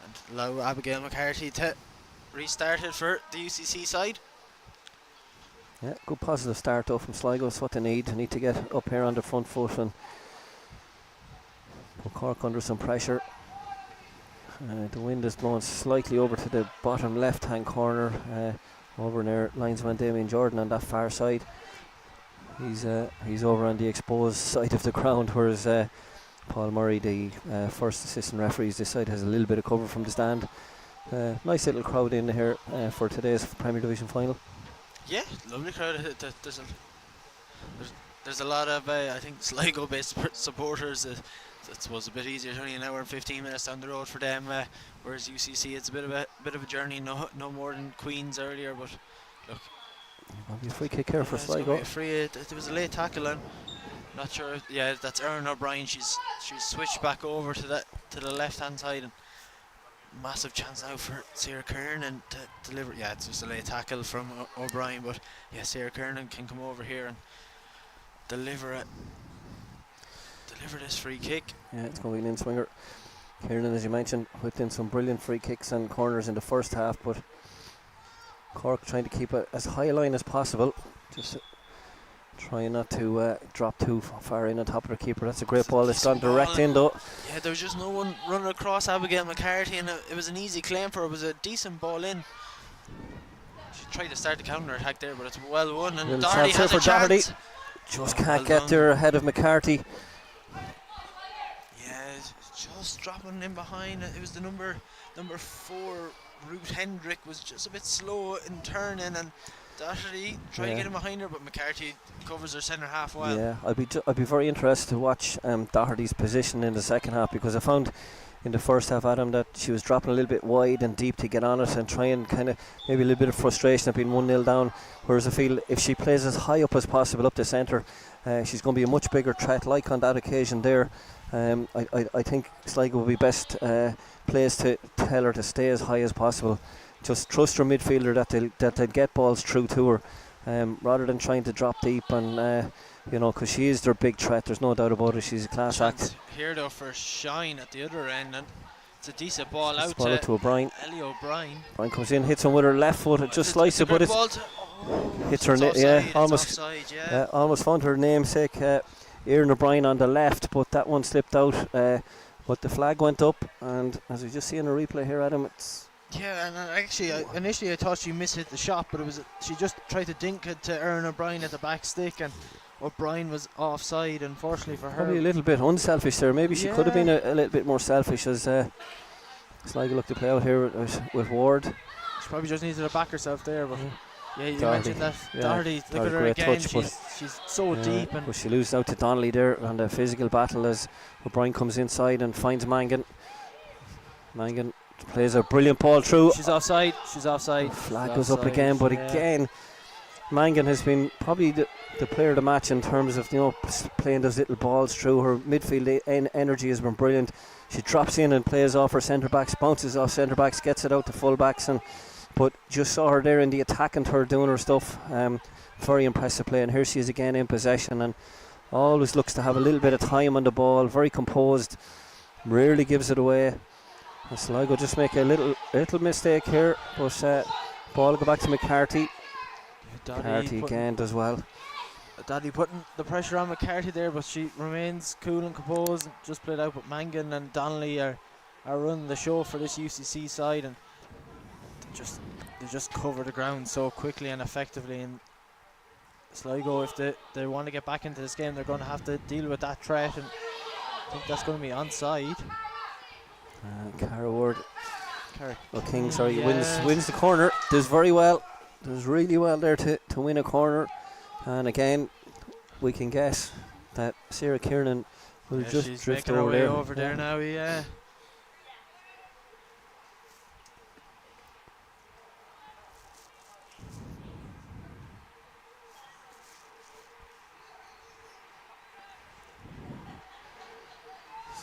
And allow Abigail McCarthy to restart it for the UCC side. Yeah, good positive start though from Sligo. That's what they need. They need to get up here on the front foot and put Cork under some pressure. The wind is blowing slightly over to the bottom left hand corner, over near linesman Damien Jordan on that far side. He's over on the exposed side of the ground, whereas Paul Murray, the first assistant referee, this side has a little bit of cover from the stand. Nice little crowd in here for today's Premier Division final. Yeah, lovely crowd. There's a lot of I think Sligo-based supporters. That was a bit easier. It's only an hour and 15 minutes down the road for them. Whereas UCC, it's a bit of a journey. No more than Queens earlier, but look. There'll be a free kick here for Sligo. There was a late tackle and. Not sure. Yeah, that's Erin O'Brien. She's switched back over to the left hand side, and massive chance now for Sarah Kernan to deliver. Yeah, it's just a late tackle from O'Brien, but yeah, Sarah Kernan can come over here and deliver this free kick. Yeah, it's going to be an in-swinger. Kernan, as you mentioned, whipped in some brilliant free kicks and corners in the first half, but Cork trying to keep it as high a line as possible. Just trying not to drop too far in on top of the keeper. That's a great ball. It's gone direct in though. Yeah, there was just no one running across Abigail McCarthy, and it was an easy claim for her. It was a decent ball in. She tried to start the counter attack there, but it's well won. And Doherty has a chance. Just can't get there ahead of McCarthy. Yeah, just dropping in behind. It was the number 4, Ruth Hendrick, was just a bit slow in turning, and Doherty tried to get him behind her, but McCarthy covers her centre half well. Yeah, I'd be very interested to watch Doherty's position in the second half, because I found in the first half, Adam, that she was dropping a little bit wide and deep to get on it and trying kind of maybe a little bit of frustration of being 1-0 down, whereas I feel if she plays as high up as possible up the centre, she's going to be a much bigger threat, like on that occasion there. I think Sligo will be best placed to tell her to stay as high as possible. Just trust her midfielder that they'll get balls through to her, rather than trying to drop deep, and because she is their big threat. There's no doubt about it. She's a class act. Here though for Shine at the other end, and it's a decent ball out to O'Brien. Ellie O'Brien. O'Brien comes in, hits him with her left foot, it just slices it, but hits her. Almost found her namesake, Erin O'Brien, on the left, but that one slipped out. But the flag went up, and as we just see in a replay here, Adam, it's. Yeah, and actually, initially I thought she mishit the shot, but she just tried to dink it to Erin O'Brien at the back stick, and O'Brien was offside, unfortunately for her. Probably a little bit unselfish there. Maybe she could have been a little bit more selfish, as Sligo look to play out here with Ward. She probably just needed to back herself there, but yeah, you Doherty. mentioned that. Doherty, look at her again. She's so deep, and but she loses out to Donnelly there on the physical battle as O'Brien comes inside and finds Mangan. Mangan plays a brilliant ball through. She's offside. Flag goes up again, but again, Mangan has been probably the player of the match in terms of playing those little balls through. Her midfield energy has been brilliant. She drops in and plays off her centre backs, bounces off centre backs, gets it out to full backs, but just saw her there in the attack and her doing her stuff. Very impressive play, and here she is again in possession, and always looks to have a little bit of time on the ball. Very composed, rarely gives it away. And Sligo just make a little mistake here, but Ball will go back to McCarthy. Dottie McCarthy again does well. Dottie putting the pressure on McCarthy there, but she remains cool and composed and just played out. But Mangan and Donnelly are running the show for this UCC side, and they just cover the ground so quickly and effectively. And Sligo, if they want to get back into this game, they're going to have to deal with that threat, and I think that's going to be onside. Cara Ward, King, sorry, Yeah. wins the corner. Does very well. Does really well there to win a corner. And again, we can guess that Sarah Kiernan will just she's drift making her over way there. over there now. Yeah.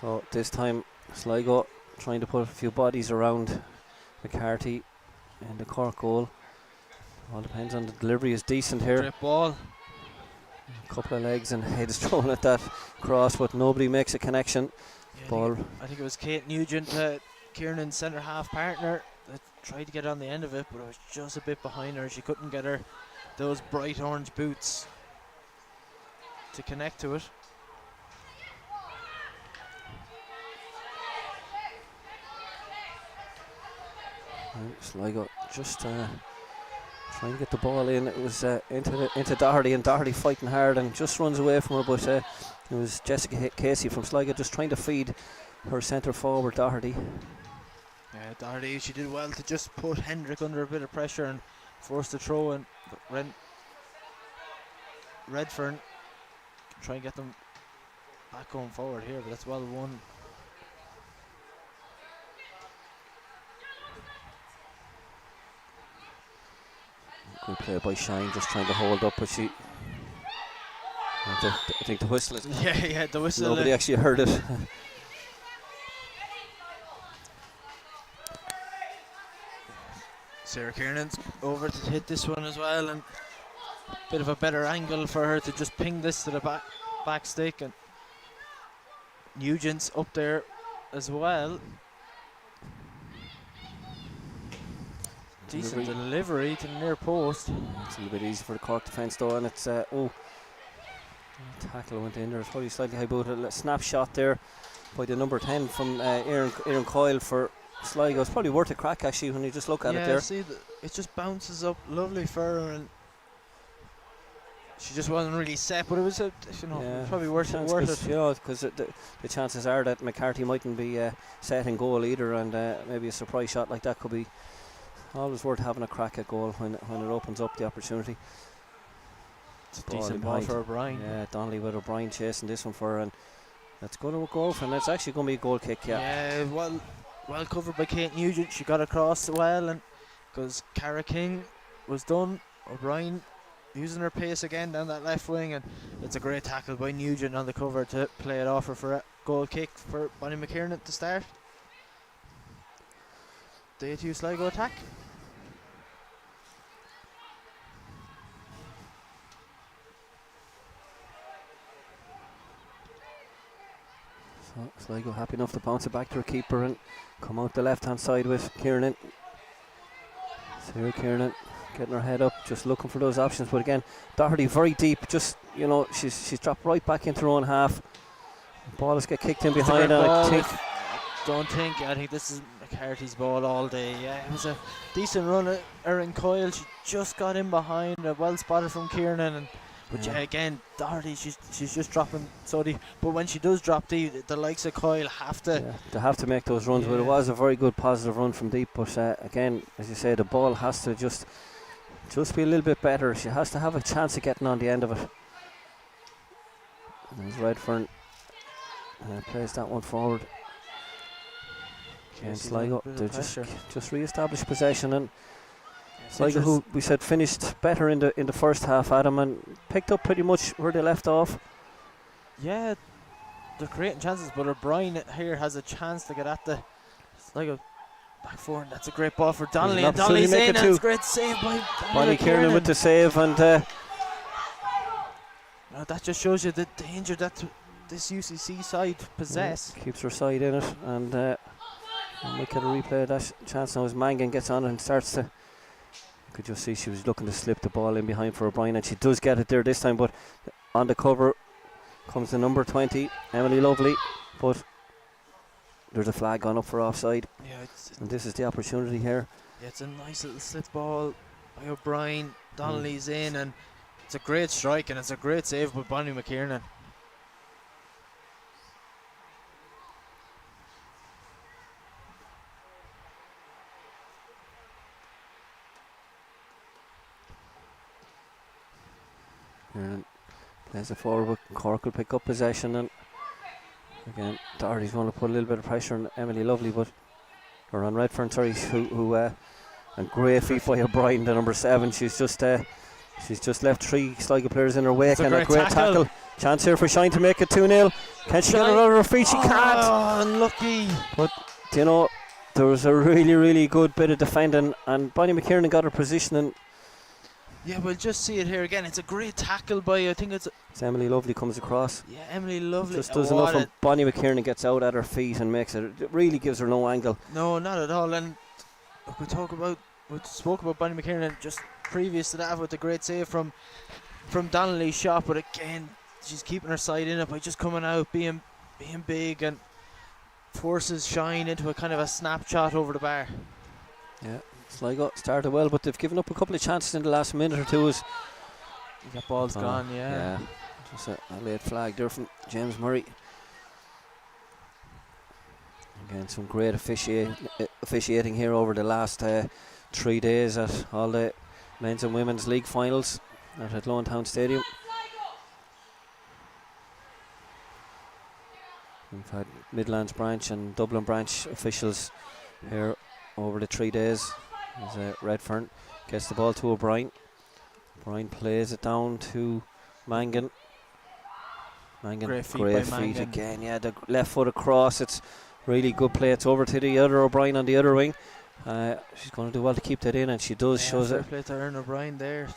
So this time Sligo trying to put a few bodies around McCarthy in the Cork goal. All depends on the delivery is decent here. Straight ball. A couple of legs and heads thrown at that cross, but nobody makes a connection. Yeah, Ball. I think it was Kate Nugent, Kiernan's centre half partner, that tried to get on the end of it, but it was just a bit behind her. She couldn't get those bright orange boots to connect to it. Sligo just trying to get the ball in. It was into Doherty, and Doherty fighting hard and just runs away from her, but it was Jessica Casey from Sligo just trying to feed her centre forward Doherty. Yeah, Doherty, she did well to just put Hendrick under a bit of pressure and force the throw, and Redfern can try and get them back going forward here, but that's well won. Good play by Shine, just trying to hold up, but she. I think the whistle is. Yeah, the whistle. Nobody actually heard it. Sarah Kiernan's over to hit this one as well, and bit of a better angle for her to just ping this to the back stick, and Nugent's up there as well. Decent delivery to the near post. It's a little bit easy for the Cork defence though, and it's tackle went in there. It's probably slightly high booted. A snapshot there by the number 10 from Erin Coyle for Sligo. It's probably worth a crack actually when you just look at it there. See, it just bounces up lovely for her, and she just wasn't really set, but it was probably worth it. Yeah, because the chances are that McCarthy mightn't be set in goal either, and maybe a surprise shot like that could be always worth having a crack at goal when it opens up the opportunity. It's a decent ball for O'Brien. Yeah, Donnelly with O'Brien chasing this one for her, and that's going to go for, and it's actually going to be a goal kick. Yeah, well covered by Kate Nugent. She got across well, and because Cara King was done, O'Brien using her pace again down that left wing, and it's a great tackle by Nugent on the cover to play it off her for a goal kick for Bonnie McKiernan to start the ATU Sligo attack. So Sligo happy enough to bounce it back to her keeper and come out the left hand side with Kiernan. Sarah Kiernan getting her head up, just looking for those options, but again Doherty very deep, just she's dropped right back into her own half. The ball is get kicked in behind, and I think this is McCarthy's ball all day. Yeah, it was a decent run at Erin Coyle. She just got in behind, a well spotted from Kiernan, but again Doherty, she's just dropping so deep, but when she does drop deep, the likes of Coyle have to they have to make those runs. But it was a very good positive run from deep, but again, as you say, the ball has to just be a little bit better. She has to have a chance of getting on the end of it. There's Redfern plays that one forward. And Sligo, they just re-establish possession, and Sligo, who we said finished better in the first half, Adam, and picked up pretty much where they left off. Yeah, they're creating chances, but O'Brien here has a chance to get at the Sligo back four, and that's a great ball for Donnelly, and Donnelly's in, and it's a great save by Bonnie Kiernan with the save, and that just shows you the danger that this UCC side possess. Keeps her side in it, and we might get a replay of that chance now as Mangan gets on and starts to could just see she was looking to slip the ball in behind for O'Brien, and she does get it there this time, but on the cover comes the number 20, Emily Lovely, but there's a flag gone up for offside. Yeah, and this is the opportunity here. yeah, it's a nice little slip ball by O'Brien. Donnelly's in, and it's a great strike, and it's a great save by Bonnie McKiernan. And plays it forward, but Cork will pick up possession, and again Doherty's going to put a little bit of pressure on Emily Lovely, or on Redfern, sorry, who and great feet by O'Brien, the number 7. She's just left 3 Sligo players in her wake, and a great tackle. Chance here for Shine to make it 2-0. Can she get it out of her feet? She can't. Oh, unlucky. But you know, there was a really good bit of defending, and Bonnie McKiernan got her position, and yeah, we'll just see it here again. It's a great tackle by, I think it's Emily Lovely comes across. Yeah, Emily Lovely. Just does enough, and Bonnie McKiernan gets out at her feet and makes it. It really gives her no angle. No, not at all. And we spoke about Bonnie McKiernan just previous to that with the great save from Donnelly's shot, but again, she's keeping her side in it by just coming out, being big, and forces Shine into a kind of a snapshot over the bar. Yeah. Sligo started well, but they've given up a couple of chances in the last minute or two. That ball's gone, yeah. Just a late flag there from James Murray. Again, some great officiating here over the last 3 days at all the men's and women's league finals at Athlone Town Stadium. We've had Midlands branch and Dublin branch officials here over the 3 days. As Redfern gets the ball to O'Brien. O'Brien plays it down to Mangan. Great feet again. Yeah, the left foot across. It's really good play. It's over to the other O'Brien on the other wing. She's going to do well to keep that in, and she does. Shows it. Play to Erin O'Brien there.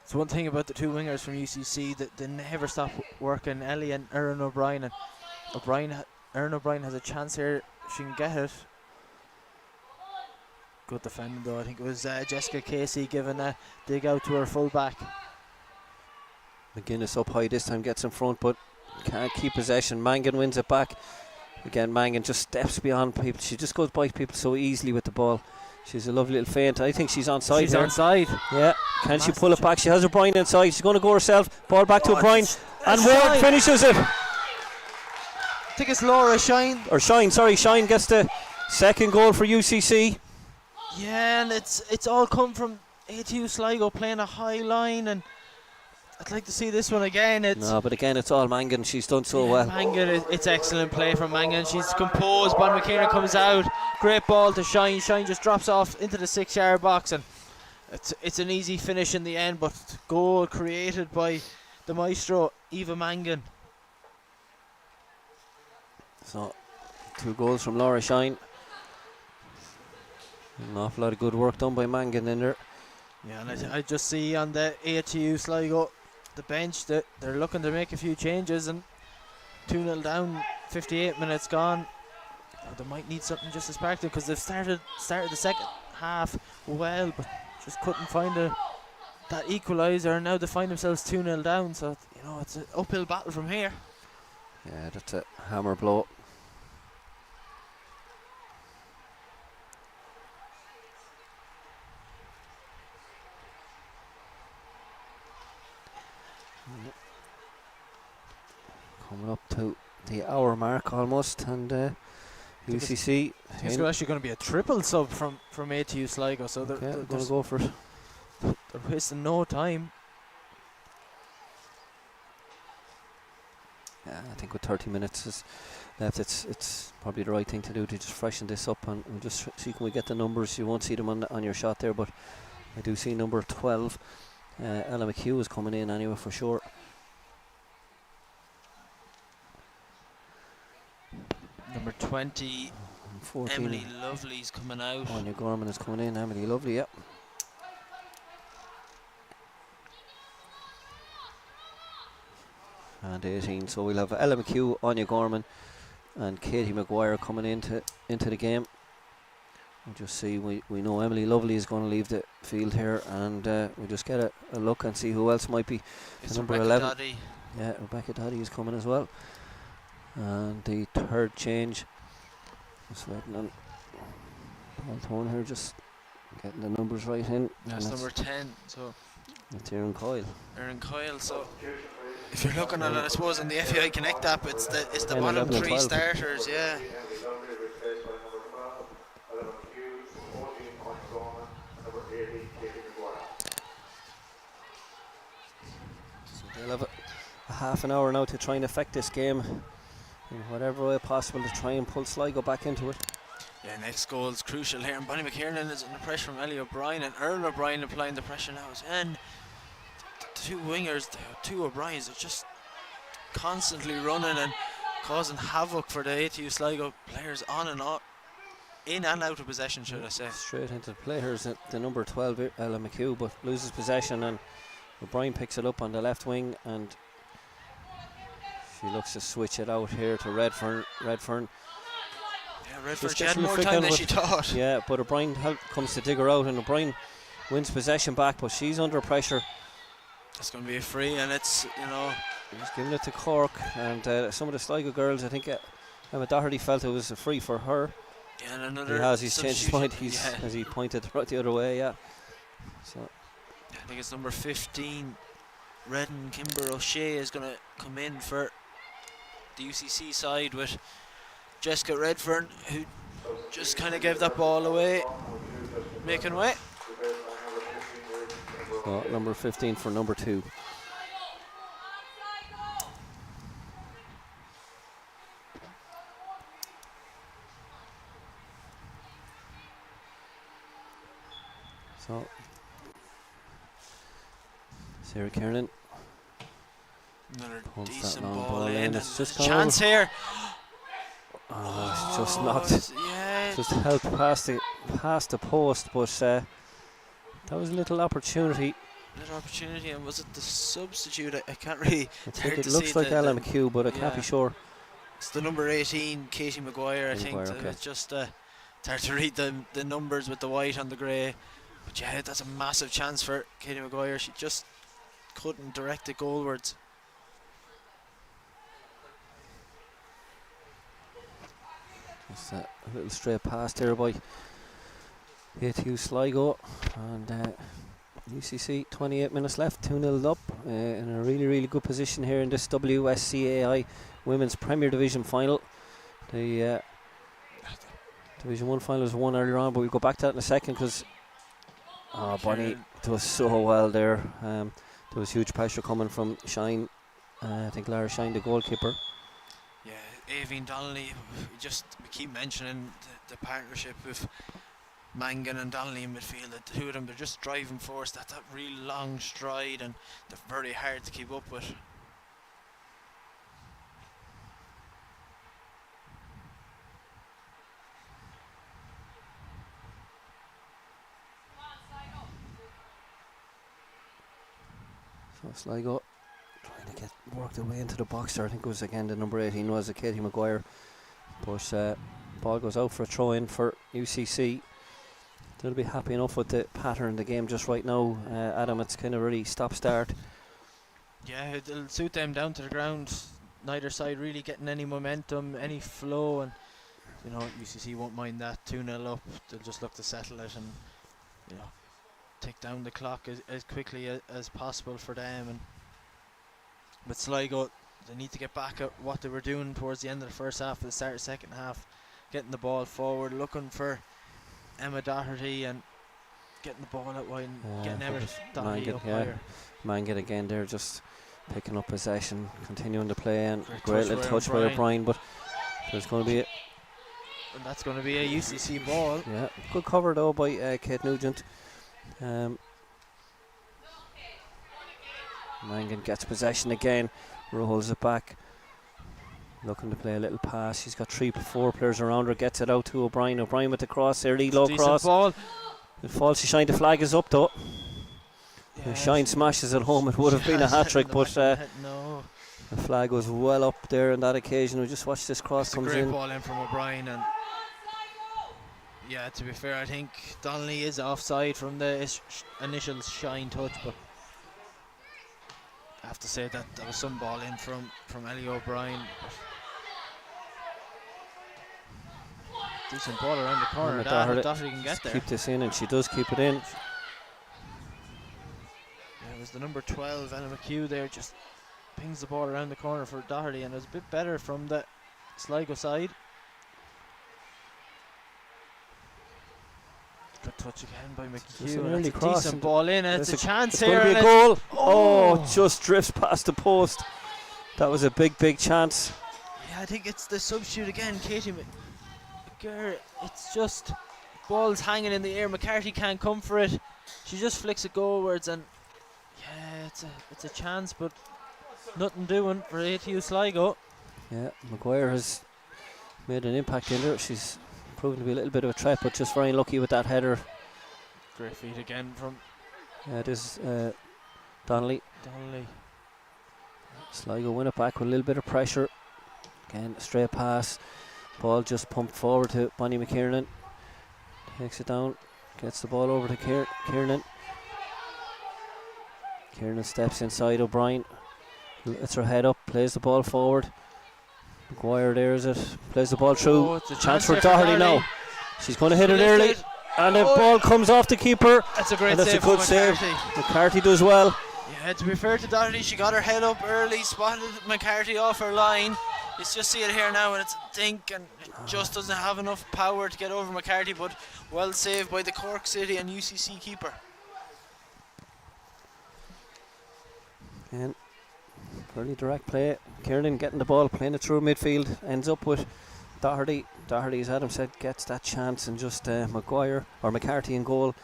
It's one thing about the 2 wingers from UCC that they never stop working. Ellie and Erin O'Brien, and Erin O'Brien has a chance here. She can get it. Good defending though. I think it was Jessica Casey giving a dig out to her full back. McGuinness up high this time, gets in front, but can't keep possession. Mangan wins it back. Again, Mangan just steps beyond people. She just goes by people so easily with the ball. She's a lovely little feint. I think she's onside. She's onside. Yeah. Can she pull it back? She has O'Brien inside. She's going to go herself. Ball back to O'Brien, and Ward finishes it. I think it's Laura Shine. Or Shine. Sorry, Shine gets the second goal for UCC. Yeah, and it's all come from ATU Sligo playing a high line, and I'd like to see this one again. No, but again, it's all Mangan. She's done so well. Mangan, it's excellent play from Mangan. She's composed. Bonnie McKiernan comes out. Great ball to Shine. Shine just drops off into the 6-yard box, and it's an easy finish in the end, but goal created by the maestro, Eva Mangan. So, 2 goals from Laura Shine. An awful lot of good work done by Mangan in there. Yeah, and I just see on the ATU Sligo, the bench, that they're looking to make a few changes, and 2-0 down, 58 minutes gone. They might need something just to spark them, because they've started the second half well, but just couldn't find that equaliser, and now they find themselves 2-0 down. So it's an uphill battle from here. Yeah, that's a hammer blow. Coming up to the hour mark almost, and UCC. I think it's actually going to be a triple sub from ATU Sligo, so they're going to go for it. They're wasting no time. Yeah, I think with 30 minutes left, it's probably the right thing to do to just freshen this up, and we'll just see can we get the numbers. You won't see them on your shot there, but I do see number 12. Ella McHugh is coming in anyway for sure. Number 20, 14. Emily Lovely's coming out. Anya Gorman is coming in. Emily Lovely, yep. And 18. So we'll have Ella McHugh, Anya Gorman, and Katie Maguire coming into the game. We'll just see. We know Emily Lovely is going to leave the field here, and we'll just get a look and see who else might be. It's number Rebecca 11. Doddy. Yeah, Rebecca Doddy is coming as well. And the third change, just waiting on Paul Thorne here, just getting the numbers right in. That's number 10. So it's Erin Coyle. Erin Coyle. So if you're looking at it, I suppose in the FAI Connect app, it's the 10, bottom 11 and 3 12. starters. Yeah. So they'll have a half an hour now to try and affect this game in whatever way possible to try and pull Sligo back into it. Yeah, next goal is crucial here, and Bonnie McKiernan is under pressure from Ellie O'Brien, and Earl O'Brien applying the pressure now. And the two wingers, the two O'Briens, are just constantly running and causing havoc for the ATU Sligo players on and on, in and out of possession, should I say. Straight into the play. Here's the number 12, Ella McHugh, but loses possession, and O'Brien picks it up on the left wing, and she looks to switch it out here to Redfern. Yeah, Redford, Just she gets had more a flick time on, than but- she thought. Yeah, but O'Brien comes to dig her out, and O'Brien wins possession back, but she's under pressure. It's going to be a free, and it's, you know, He's giving it to Cork, and some of the Sligo girls, I think Emma Doherty felt it was a free for her. yeah, and another. He's changed his mind. As he pointed the other way. Yeah. So I think it's number 15, Redden Kimber O'Shea, is going to come in for the UCC side with Jessica Redfern, who just kind of gave that ball away, making way. number 15 for number 2. So Sarah Kiernan Another pulls that decent long ball in. It's And just there's a chance here. it's just knocked. Yeah. Just helped past the post, but that was a little opportunity. Little opportunity, and was it the substitute? I can't really. I Hard think it to looks see like the- Ella the- McHugh, but I can't yeah. be sure. It's the number 18, Katie Maguire. I think Maguire, okay. it's just it's hard to read the numbers with the white on the grey. But yeah, that's a massive chance for Katie Maguire. She just couldn't direct it goalwards. Just a little straight pass there by ATU Sligo, and UCC 28 minutes left, 2-0 up, in a really good position here in this WSCAI Women's Premier Division final. The Division 1 final was won earlier on, but we'll go back to that in a second, because Bonnie does so well there. There was huge pressure coming from Shine, I think Lara Shine, the goalkeeper. Yeah, Avine Donnelly, we keep mentioning the partnership with Mangan and Donnelly in midfield. The two of them, they're just driving force. That real long stride, and they're very hard to keep up with. So Sligo trying to get worked their way into the box there. I think it was again the number 18 was Katie Maguire, but ball goes out for a throw in for UCC. They'll be happy enough with the pattern of the game just right now. Adam, it's kind of really stop-start. Yeah, it'll suit them down to the ground. Neither side really getting any momentum, any flow, and you know UCC won't mind that. 2-0 up, they'll just look to settle it and you know take down the clock as quickly as possible for them. And with Sligo, they need to get back at what they were doing towards the end of the first half, the start of the second half, getting the ball forward, looking for Emma Doherty and getting the ball out wide and getting Emma Doherty up higher. Mangan again there, just picking up possession, continuing to play, and Great great little touch by O'Brien, but there's going to be and that's going to be a UCC ball. yeah, good cover though by Kate Nugent. Mangan gets possession again, rolls it back, looking to play a little pass. She's got 3-4 players around her, gets it out to O'Brien. O'Brien with the cross, early low cross. Ball. It falls to Shine. The flag is up though. If Shine smashes it home, it would have been a hat-trick, but no. the flag was well up there on that occasion. We just watched this cross It's a comes great in. ball in from O'Brien, and Yeah, to be fair, I think Donnelly is offside from the initial Shine touch, but I have to say that there was some ball in from Ellie O'Brien. Decent ball around the corner. Doherty can get there. Keep this in, and she does keep it in. Yeah, it was the number 12, Ella McHugh there, just pings the ball around the corner for Doherty, and it was a bit better from the Sligo side. Good touch again by McHugh. It's a decent ball in, and it's a chance here. It's going to be a goal. Oh, just drifts past the post. That was a big chance. Yeah, I think it's the substitute again, Katie McGarrett. It's just ball's hanging in the air. McCarthy can't come for it. She just flicks it goalwards, and yeah, it's a chance, but nothing doing for ATU Sligo. Yeah, Maguire has made an impact in there. She's proven to be a little bit of a threat, but just very lucky with that header. Great feet again from it is Donnelly. Sligo win it back with a little bit of pressure. Again, straight pass. Ball just pumped forward to Bonnie McKiernan. Takes it down. Gets the ball over to Kiernan. Kiernan steps inside O'Brien. Lets her head up. Plays the ball forward. Maguire there's it. Plays the ball through. It's a chance for Doherty now. She's going to hit it early. And the ball comes off the keeper. That's a great save. That's a good save. McCarthy does well. Yeah, to be fair to Doherty, she got her head up early, spotted McCarthy off her line. You just see it here now, and it's a dink, and it just doesn't have enough power to get over McCarthy, but well saved by the Cork City and UCC keeper. And fairly direct play. Kiernan getting the ball, playing it through midfield, ends up with Doherty. Doherty, as Adam said, gets that chance, and just Maguire or McCarthy in goal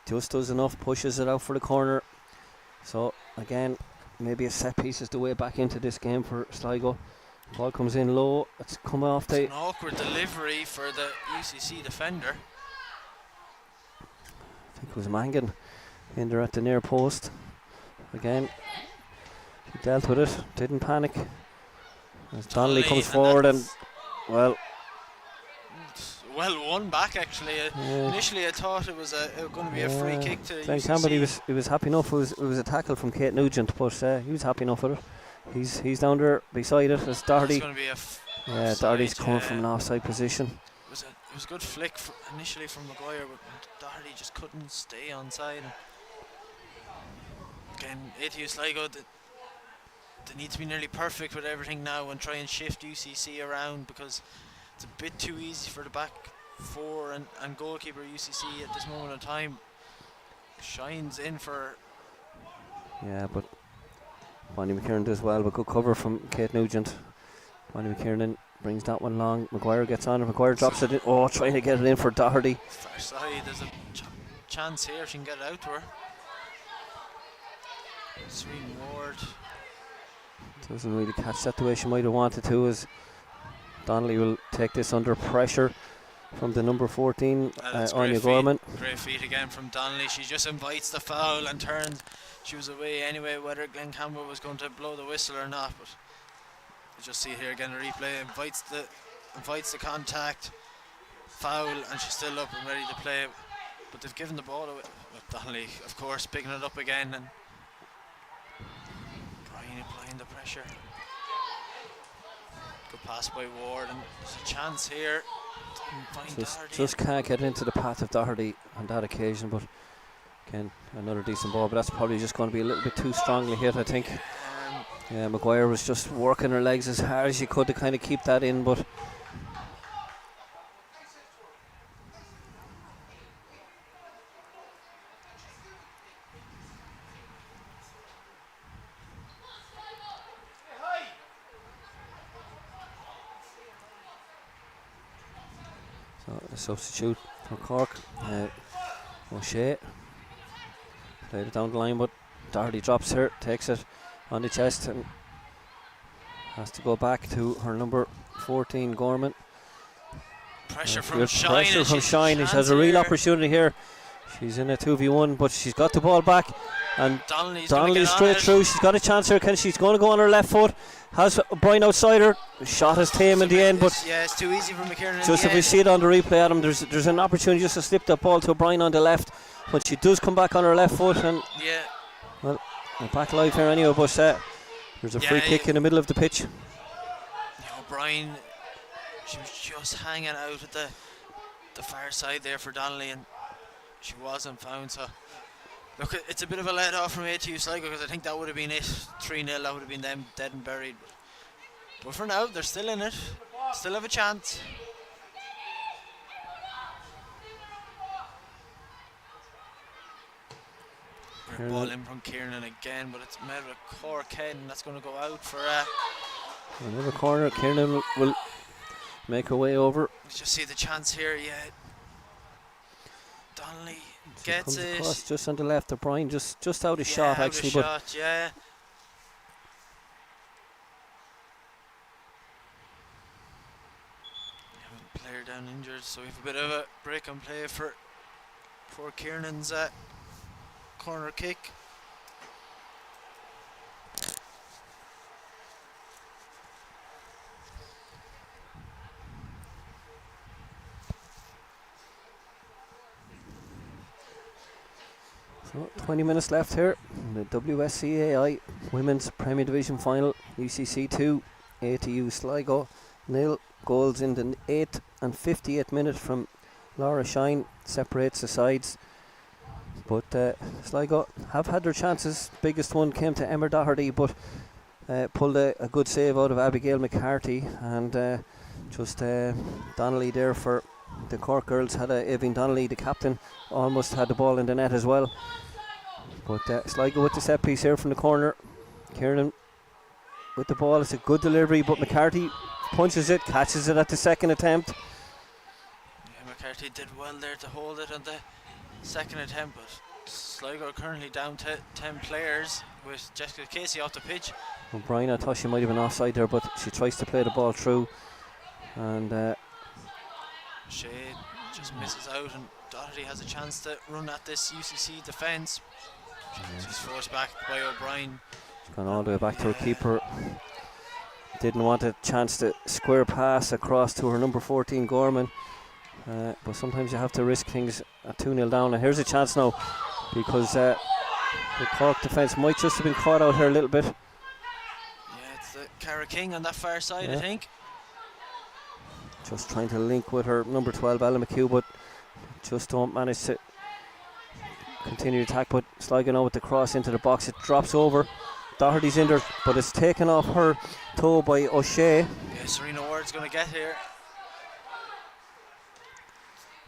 just does enough, pushes it out for the corner. So again, maybe a set piece is the way back into this game for Sligo. Ball comes in low. It's come off the. It's an awkward delivery for the UCC defender. I think it was Mangan in there at the near post. Again, he dealt with it, didn't panic. As Donnelly comes forward and well won back actually. Initially I thought it was going to be a free kick to Glenn UCC. Campbell, he was happy enough. It was a tackle from Kate Nugent, but he was happy enough with it. He's down there beside it as Doherty. It's going to be a Doherty's coming from an offside position. It was a good flick initially from Maguire, but Doherty just couldn't stay on side. Again, ATU Sligo, they need to be nearly perfect with everything now and try and shift UCC around, because it's a bit too easy for the back four and goalkeeper UCC at this moment of time. Shines in for. Yeah, but Bonnie McKiernan does well, but good cover from Kate Nugent. Bonnie McKiernan brings that one long. Maguire gets on it. Maguire drops it in. Oh, trying to get it in for Doherty. Far side, there's a chance here. She can get it out to her. Sween Ward doesn't really catch that the way she might have wanted to, as Donnelly will take this under pressure from the number 14, Anya Gorman. Great feet again from Donnelly. She just invites the foul and turns. She was away anyway, whether Glenn Campbell was going to blow the whistle or not. But you just see here again a replay. Invites the contact, foul, and she's still up and ready to play. But they've given the ball away. With Donnelly, of course, picking it up again, and Brian applying the pressure. Good pass by Ward, and there's a chance here. Just can't get into the path of Doherty on that occasion, but again, another decent ball, but that's probably just going to be a little bit too strongly hit, I think. Yeah, Maguire was just working her legs as hard as she could to kind of keep that in, but a substitute for Cork, O'Shea played it down the line, but Doherty drops her, takes it on the chest, and has to go back to her number 14, Gorman. Pressure from Shine. Pressure from Shine. She has a real opportunity here. She's in a 2v1, but she's got the ball back, and Donnelly's straight through. She's got a chance here. She's going to go on her left foot. Has Brian outside her. Shot is tame in the end, but it's too easy for McKiernan. just if we see it on the replay, Adam, there's an opportunity just to slip that ball to Brian on the left, but she does come back on her left foot, and well, we're back live here anyway. But there's a free kick in the middle of the pitch. Brian, she was just hanging out at the far side there for Donnelly, and she wasn't found. So look, it's a bit of a let off from ATU Sligo, because I think that would have been it. 3-0, that would have been them dead and buried. But for now, they're still in it. Still have a chance. Great ball in from Kieran again, but it's met with Cork head, and that's going to go out for another corner. Kieran will make her way over. Let's just see the chance here. Donnelly gets it. Across just on the left of Brian, just out of shot actually. Player down injured, so we have a bit of a break and play for Kiernan's corner kick. So 20 minutes left here. The WSCAI Women's Premier Division Final. UCC 2, ATU Sligo 0. Goals in the 8th and 58th minute from Laura Shine separates the sides. But Sligo have had their chances. Biggest one came to Emma Doherty, but pulled a good save out of Abigail McCarthy, and just Donnelly there for the Cork girls. Had Evan Donnelly, the captain, almost had the ball in the net as well. But Sligo with the set piece here from the corner. Kieran with the ball. It's a good delivery, but McCarthy punches it, catches it at the second attempt. McCarthy did well there to hold it on the second attempt, but Sligo are currently down to 10 players with Jessica Casey off the pitch. Well, Brian, I thought she might have been offside there, but she tries to play the ball through, and Shea just misses out, and Doherty has a chance to run at this UCC defence. She's forced back by O'Brien. She's gone all the way back to her keeper. Didn't want a chance to square pass across to her number 14 Gorman, but sometimes you have to risk things at 2-0 down. And here's a chance now, because the Cork defence might just have been caught out here a little bit. Yeah, it's the Cara King on that far side, I think. Just trying to link with her number 12 Ella McHugh, but just don't manage to continue to attack. But Sligo now with the cross into the box, it drops over. Doherty's in there, but it's taken off her toe by O'Shea. Yeah, Serena Ward's going to get here.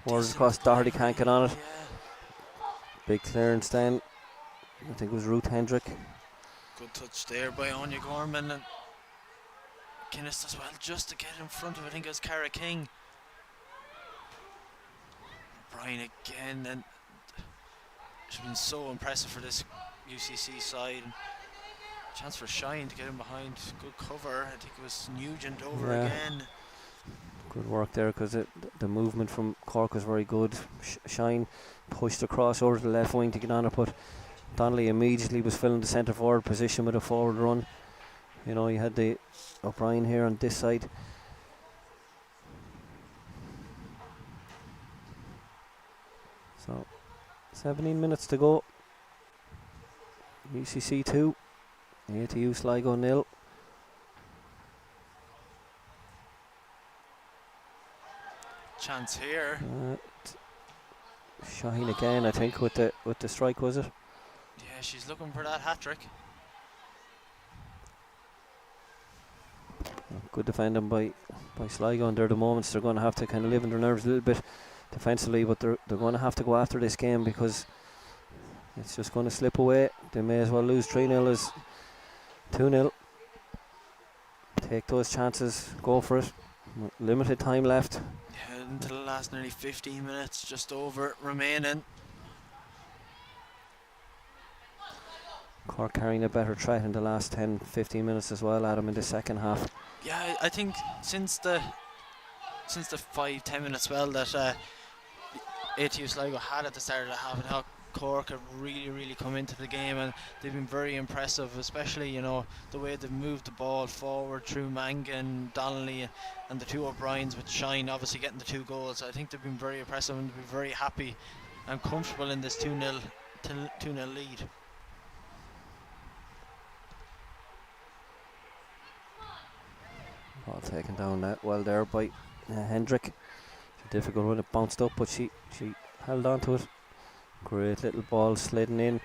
Ward's across, Doherty can't get on it. Yeah. Big clearance then. I think it was Ruth Hendrick. Good touch there by Anya Gorman, and Guinness as well, just to get in front of, I think it was Cara King. Brian again, and she's been so impressive for this UCC side. Chance for Shine to get in behind. Good cover. I think it was Nugent over again. Good work there, because the movement from Cork was very good. Shine pushed across over to the left wing to get on it, but Donnelly immediately was filling the centre forward position with a forward run. You know, you had the O'Brien here on this side. So 17 minutes to go. UCC 2, ATU Sligo 0. Chance here. Shaheen again, I think, with the strike, was it? Yeah, she's looking for that hat-trick. Good defending by Sligo, and they're the moments they're going to have to kind of live in their nerves a little bit defensively, but they're going to have to go after this game, because it's just going to slip away. They may as well lose 3-0 as 2-0. Take those chances, go for it. Limited time left. Yeah, into the last nearly 15 minutes, just over remaining. Cork carrying a better threat in the last 10-15 minutes as well, Adam, in the second half. Yeah, I think since the 5-10 minute spell that ATU Sligo had at the start of the half, and how Cork have really come into the game, and they've been very impressive, especially, you know, the way they've moved the ball forward through Mangan, Donnelly, and the two O'Briens with Shine obviously getting the 2 goals. I think they've been very impressive and they've been very happy and comfortable in this 2-0 lead. Ball taken down that well there by Hendrick. It's a difficult one, it bounced up, but she held on to it. Great little ball slid in.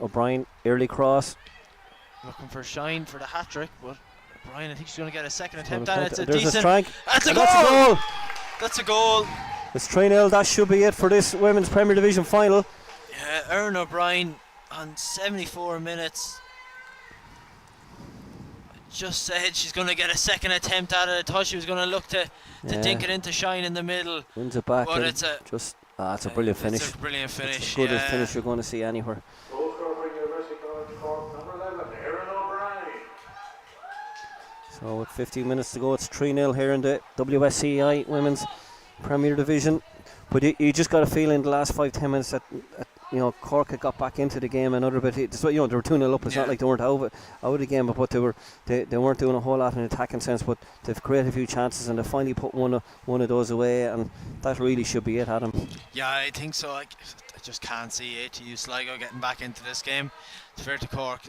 O'Brien, early cross. Looking for Shine for the hat-trick, but O'Brien, I think she's going to get a second attempt at it. It's a There's decent... a strike. That's a That's a goal! That's a goal! It's 3-0, that should be it for this Women's Premier Division final. Yeah, Erin O'Brien on 74 minutes just said she's going to get a second attempt at it. I thought she was going to look to dink it into Shine in the middle. Wins it back. But it's a brilliant finish. It's a brilliant finish. It's the goodest finish you're going to see anywhere. So with 15 minutes to go, it's 3-0 here in the WSCI Women's Premier Division. But you just got a feeling the last 5-10 minutes that you know, Cork had got back into the game another bit. You know, they were 2-0 up. It's not like they weren't out of the game, but they weren't doing a whole lot in an attacking sense. But they've created a few chances and they finally put one of those away, and that really should be it, Adam. Yeah, I think so. I just can't see ATU Sligo getting back into this game. It's fair to Cork.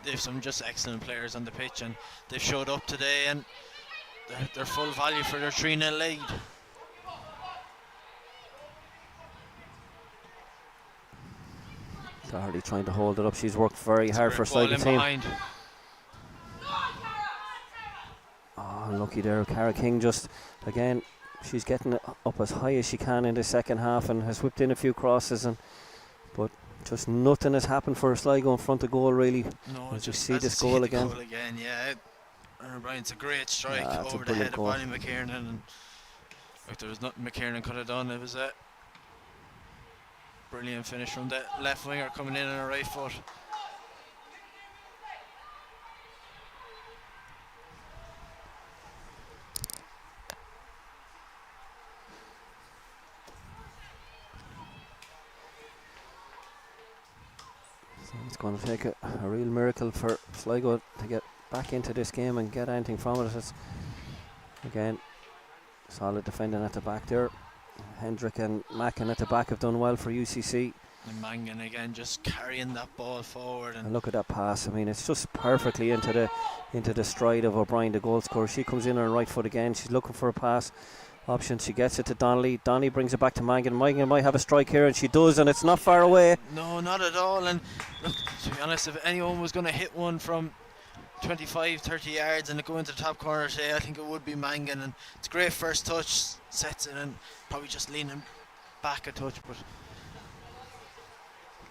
They've some just excellent players on the pitch, and they've showed up today, and they're full value for their 3-0 lead. Doherty trying to hold it up. She's worked very hard for a Sligo team. Behind. Oh, unlucky there. Cara King just, again, she's getting it up as high as she can in the second half and has whipped in a few crosses, but just nothing has happened for Sligo in front of goal, really. No, as you just see this goal again. Yeah. Aaron Bryant's a great strike It's over the head of Bonnie McKiernan, and like, there was nothing McKiernan could have done. It was a brilliant finish from the left winger coming in on her right foot. So it's going to take a real miracle for Sligo to get back into this game and get anything from it. It's, again, solid defending at the back there. Hendrick and Mackin at the back have done well for UCC. And Mangan again just carrying that ball forward. And look at that pass. I mean, it's just perfectly into the stride of O'Brien, the goal scorer. She comes in on her right foot again. She's looking for a pass option. She gets it to Donnelly. Donnelly brings it back to Mangan. Mangan might have a strike here, and she does, and it's not far away. No, not at all. And look, to be honest, if anyone was going to hit one from 25-30 yards and go into the top corner today, I think it would be Mangan. And it's a great first touch, sets it, and probably just leaning back a touch, but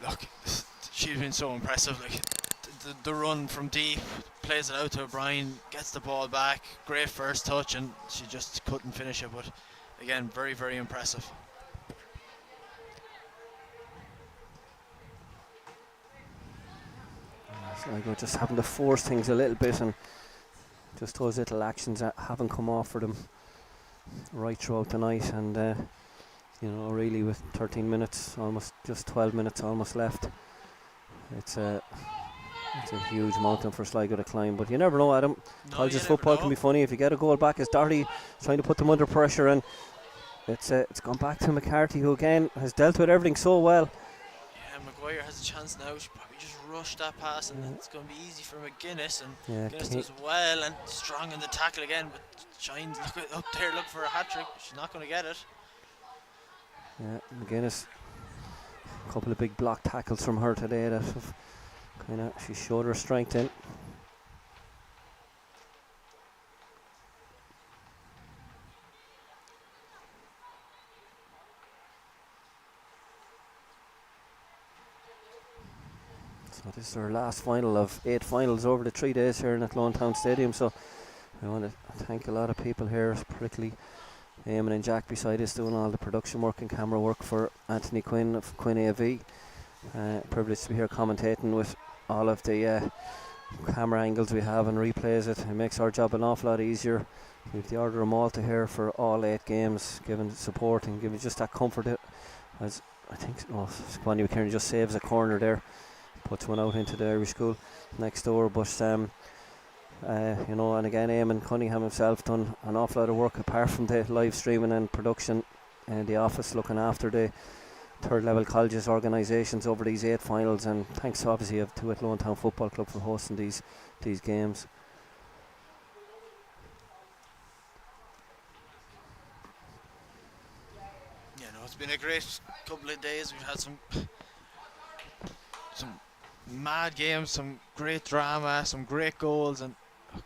look, she's been so impressive. Like the run from deep, plays it out to O'Brien, gets the ball back, great first touch, and she just couldn't finish it. But again, very, very impressive. Sligo just having to force things a little bit, and just those little actions that haven't come off for them right throughout the night. And you know, really with 13 minutes, almost just 12 minutes almost left, it's a huge mountain for Sligo to climb. But you never know, Adam. College's football can be funny. If you get a goal back, as Doherty trying to put them under pressure, and it's gone back to McCarthy, who again has dealt with everything so well. Yeah, Maguire has a chance now. She probably just rushed that pass, and it's going to be easy for McGuinness, and McGuinness does well and strong in the tackle again, but Shines up there looking for a hat-trick. She's not going to get it. Yeah, McGuinness, a couple of big block tackles from her today that have she showed her strength in. So this is our last final of 8 finals over the 3 days here in Athlone Town Stadium. So I want to thank a lot of people here, particularly Eamon and Jack beside us doing all the production work and camera work for Anthony Quinn of Quinn AV. Privileged to be here commentating with all of the camera angles we have and replays it. It makes our job an awful lot easier. We've the Order of Malta here for all 8 games, giving support and giving just that comfort. As I think, Squanny McKiernan just saves a corner there, puts one out into the Irish school next door. But you know, and again, Eamon Cunningham himself done an awful lot of work apart from the live streaming and production in the office, looking after the third level colleges organisations over these 8 finals, and thanks obviously to Athlone Town Football Club for hosting these games. Yeah, no, it's been a great couple of days. We've had some mad games, some great drama, some great goals, and look,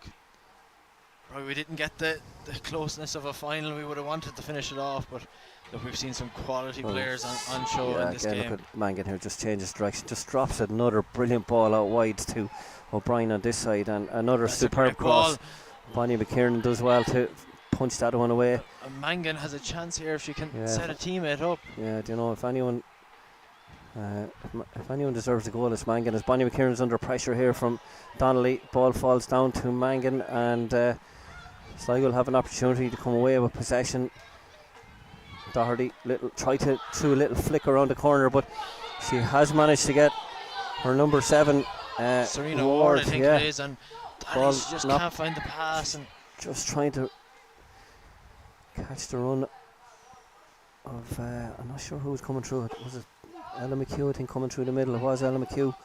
right, we didn't get the closeness of a final we would have wanted to finish it off, but look, we've seen some quality players on show in this game. Look at Mangan here, just changes direction, just drops another brilliant ball out wide to O'Brien on this side, and another superb cross. Bonnie McKiernan does well to punch that one away. Mangan has a chance here if she can set a teammate up. Yeah, do you know, if anyone deserves a goal, it's Mangan, as Bonnie McKiernan's under pressure here from Donnelly. Ball falls down to Mangan, and Sligo will have an opportunity to come away with possession. Doherty try to do a little flick around the corner, but she has managed to get her number 7, Serena Ward, I think it is, and Doherty just can't find the pass, and just trying to catch the run of I'm not sure who was coming through it. Was it Ella McHugh, I think, coming through the middle? It was Ella McHugh,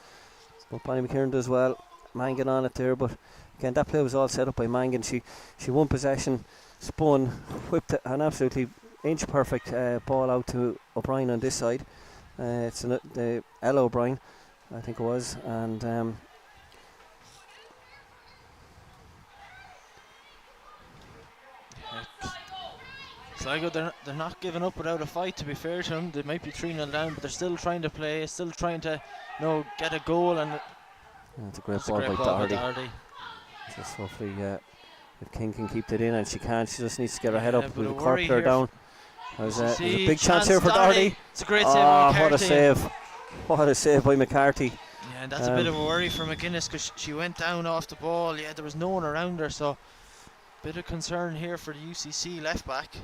but Bonnie McKiernan does well. Mangan on it there, but again, that play was all set up by Mangan. She won possession, spun, whipped an absolutely inch perfect ball out to O'Brien on this side. It's the Ella O'Brien, I think it was, and Sligo, they're not giving up without a fight, to be fair to them. They might be 3-0 down, but they're still trying to play, still trying to get a goal. And it's a great ball by Doherty. Just hopefully if King can keep that in, and she can't, she just needs to get her head up with the cork there down. There's a big chance here for Doherty. It's a great save by McCarthy. What a save. What a save by McCarthy. Yeah, and that's a bit of a worry for McGuinness, because she went down off the ball. Yeah, there was no one around her, so bit of concern here for the UCC left back.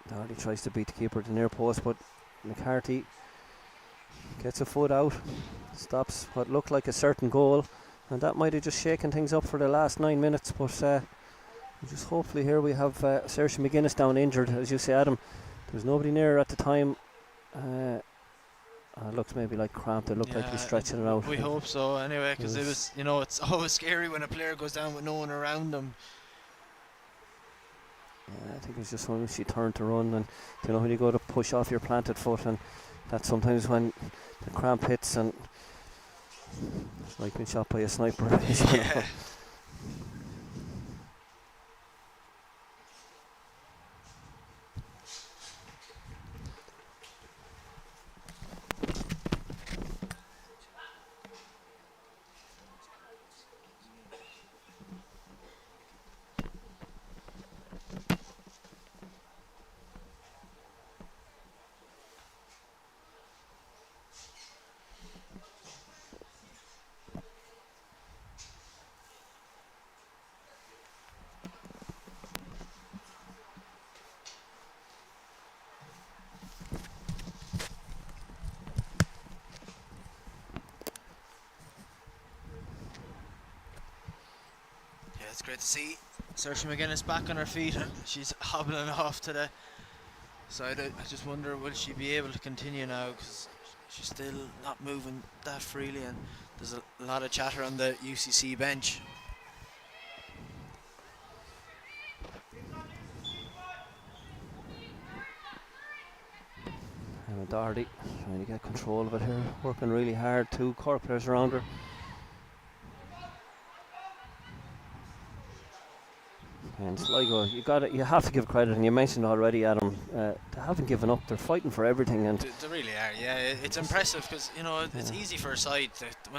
Doherty tries to beat the keeper to the near post, but McCarthy gets a foot out, stops what looked like a certain goal, and that might have just shaken things up for the last 9 minutes. But just hopefully here we have Saoirse McGuinness down injured, as you say, Adam. There was nobody near her at the time. It looks maybe like cramped. It looked like he's stretching it out. We hope so anyway, because it was, you know, it's always scary when a player goes down with no one around them. Yeah, I think it was just when she turned to run, and you know, when you go to push off your planted foot, and that's sometimes when the cramp hits, and it's like being shot by a sniper. Yeah. It's great to see Saoirse McGuinness back on her feet, and she's hobbling off to the side. I just wonder, will she be able to continue now, because she's still not moving that freely, and there's a lot of chatter on the UCC bench. Emma Doherty trying to get control of it here, working really hard. 2 Cork players around her. And Sligo, you have to give credit, and you mentioned already, Adam, they haven't given up. They're fighting for everything, and they really are. Yeah, it's impressive, because you know it's easy for a side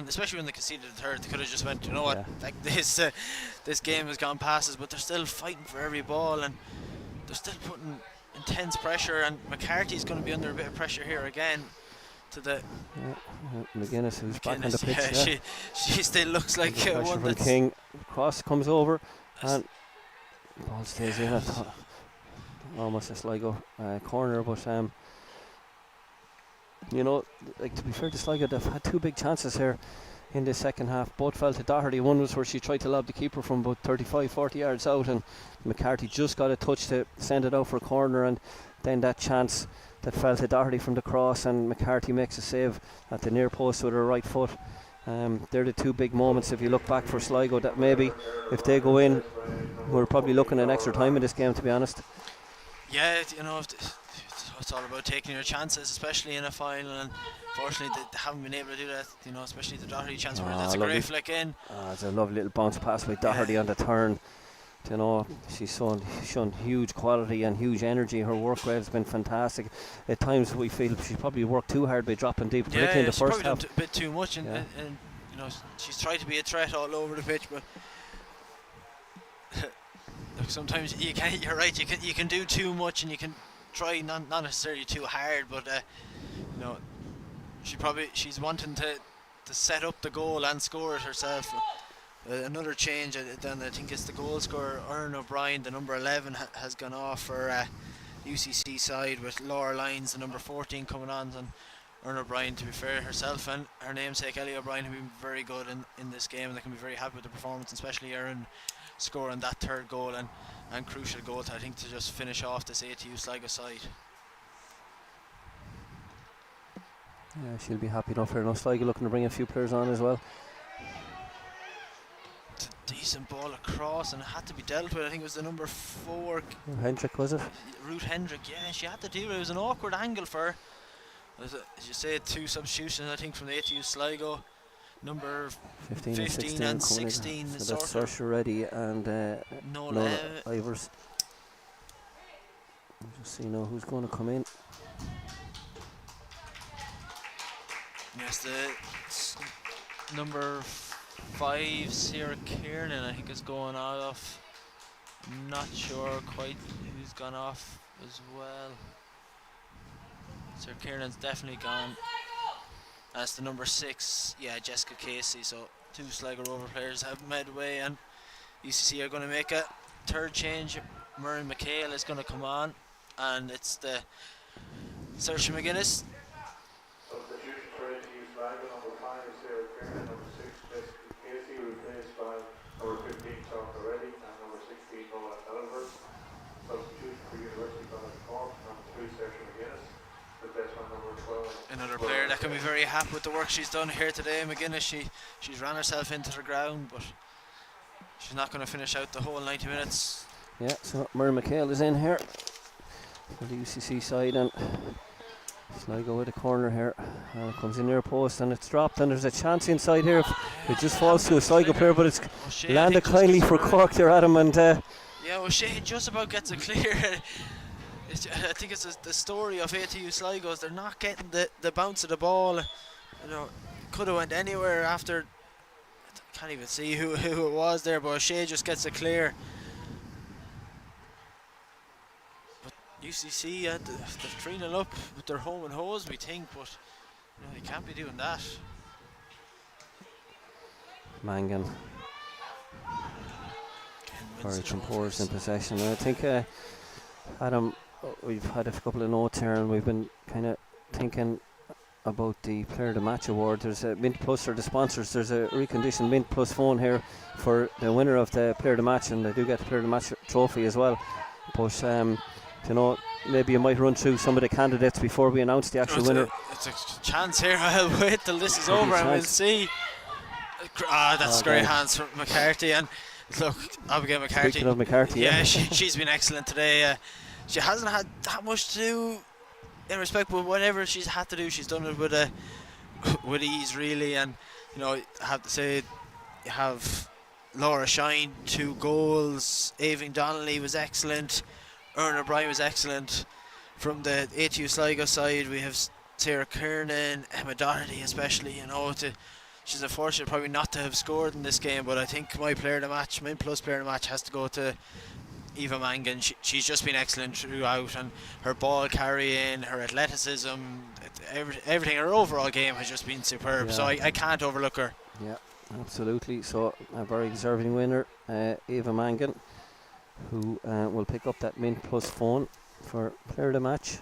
especially when they conceded the third. They could have just went, you know what, like this game has gone past us, but they're still fighting for every ball, and they're still putting intense pressure. And McCarthy's going to be under a bit of pressure here again. To the McGuinness, who's back on the pitch. She still looks like one from that's King. Cross comes over. And ball stays in at almost a Sligo corner, but you know, like, to be fair to Sligo, they've had two big chances here in the second half. Both fell to Doherty. One was where she tried to lob the keeper from about 35-40 yards out, and McCarthy just got a touch to send it out for a corner, and then that chance that fell to Doherty from the cross, and McCarthy makes a save at the near post with her right foot. They're the two big moments, if you look back, for Sligo, that maybe if they go in, we're probably looking at extra time in this game, to be honest. Yeah, you know, it's all about taking your chances, especially in a final, and fortunately they haven't been able to do that, you know, especially the Doherty chance where that's a great flick in. It's a lovely little bounce pass by Doherty on the turn. You know, she's shown huge quality and huge energy. Her work rate has been fantastic. At times we feel she probably worked too hard by dropping deep, particularly in the first half. A bit too much, and you know, she's tried to be a threat all over the pitch, but look, sometimes you can. You're right. You can do too much, and you can try not necessarily too hard, but you know, she's wanting to set up the goal and score it herself. Another change, then I think it's the goal scorer, Erin O'Brien, the number 11, has gone off for UCC side, with Laura Lyons, the number 14, coming on. And Erin O'Brien, to be fair, herself and her namesake Ellie O'Brien have been very good in this game, and they can be very happy with the performance, especially Erin scoring that third goal and crucial goal, I think, to just finish off this ATU Sligo side. Yeah, she'll be happy enough here. Sligo looking to bring a few players on as well. Decent ball across, and it had to be dealt with. I think it was the number 4. Hendrick, was it? Ruth Hendrick, yeah, she had to deal with it. It was an awkward angle for her. As you say, 2 substitutions, I think, from the ATU Sligo. Number 15 and 16. So that's Saoirse Reddy and Nola Ivers. We'll just see now who's going to come in. Yes, the number 5, Sarah Kiernan, I think, is going off. Not sure quite who's gone off as well. Sarah Kiernan's definitely gone. That's the number 6, yeah, Jessica Casey. So 2 Sligo Rover players have made way, and UCC are going to make a third change. Murray McHale is going to come on, and it's the Saoirse McGuinness. Substitution for ATU Sligo, number 5 is Sarah Kiernan, number 6 Jessica Casey, replaced by number 15 Saoirse Reddy and number 16 Nola Ivers. Substitution for University College Cork, number 3 Saoirse McGuinness, replaced by number 12. Another player that can be very happy with the work she's done here today. McGuinness, she's ran herself into the ground, but she's not going to finish out the whole 90 minutes. Yeah, so Murray McHale is in here for the UCC side, and Sligo with a corner here, and it comes in near post, and it's dropped, and there's a chance inside here. It just falls to a Sligo player, but it's landed kindly for Cork there, Adam, and yeah, O'Shea just about gets it clear. I think it's the story of ATU Sligo is they're not getting the bounce of the ball. You know, could have went anywhere after. I can't even see who it was there, but O'Shea just gets it clear. But UCC, they're 3-0 up with their home and hose, we think, but you know, they can't be doing that. Mangan very composed in possession. And I think Adam, we've had a couple of notes here, and we've been kind of thinking about the Player of the Match award. There's a Mint Plus, or the sponsors, there's a reconditioned Mint Plus phone here for the winner of the Player of the Match, and they do get the Player of the Match trophy as well. But you know, maybe you might run through some of the candidates before we announce the actual winner. It's a chance here. I'll wait till this is over and we'll see. That's great hands from McCarthy. And look, Abigail McCarthy. Speaking of McCarthy, yeah, she's been excellent today. She hasn't had that much to do in respect, but whatever she's had to do, she's done it with ease, really. And you know, I have to say, you have Laura Shine, 2 goals. Aoibhinn Donnelly was excellent. Erin O'Brien was excellent. From the ATU Sligo side, we have Sarah Kiernan, Emma Doherty especially. You know, she's unfortunate probably not to have scored in this game, but I think my player of the match, my plus player of the match, has to go to Eva Mangan. She's just been excellent throughout, and her ball carrying, her athleticism, everything, her overall game has just been superb. Yeah. So I can't overlook her. Yeah, Absolutely. So a very deserving winner, Eva Mangan, who will pick up that Mint Plus phone for player of the match.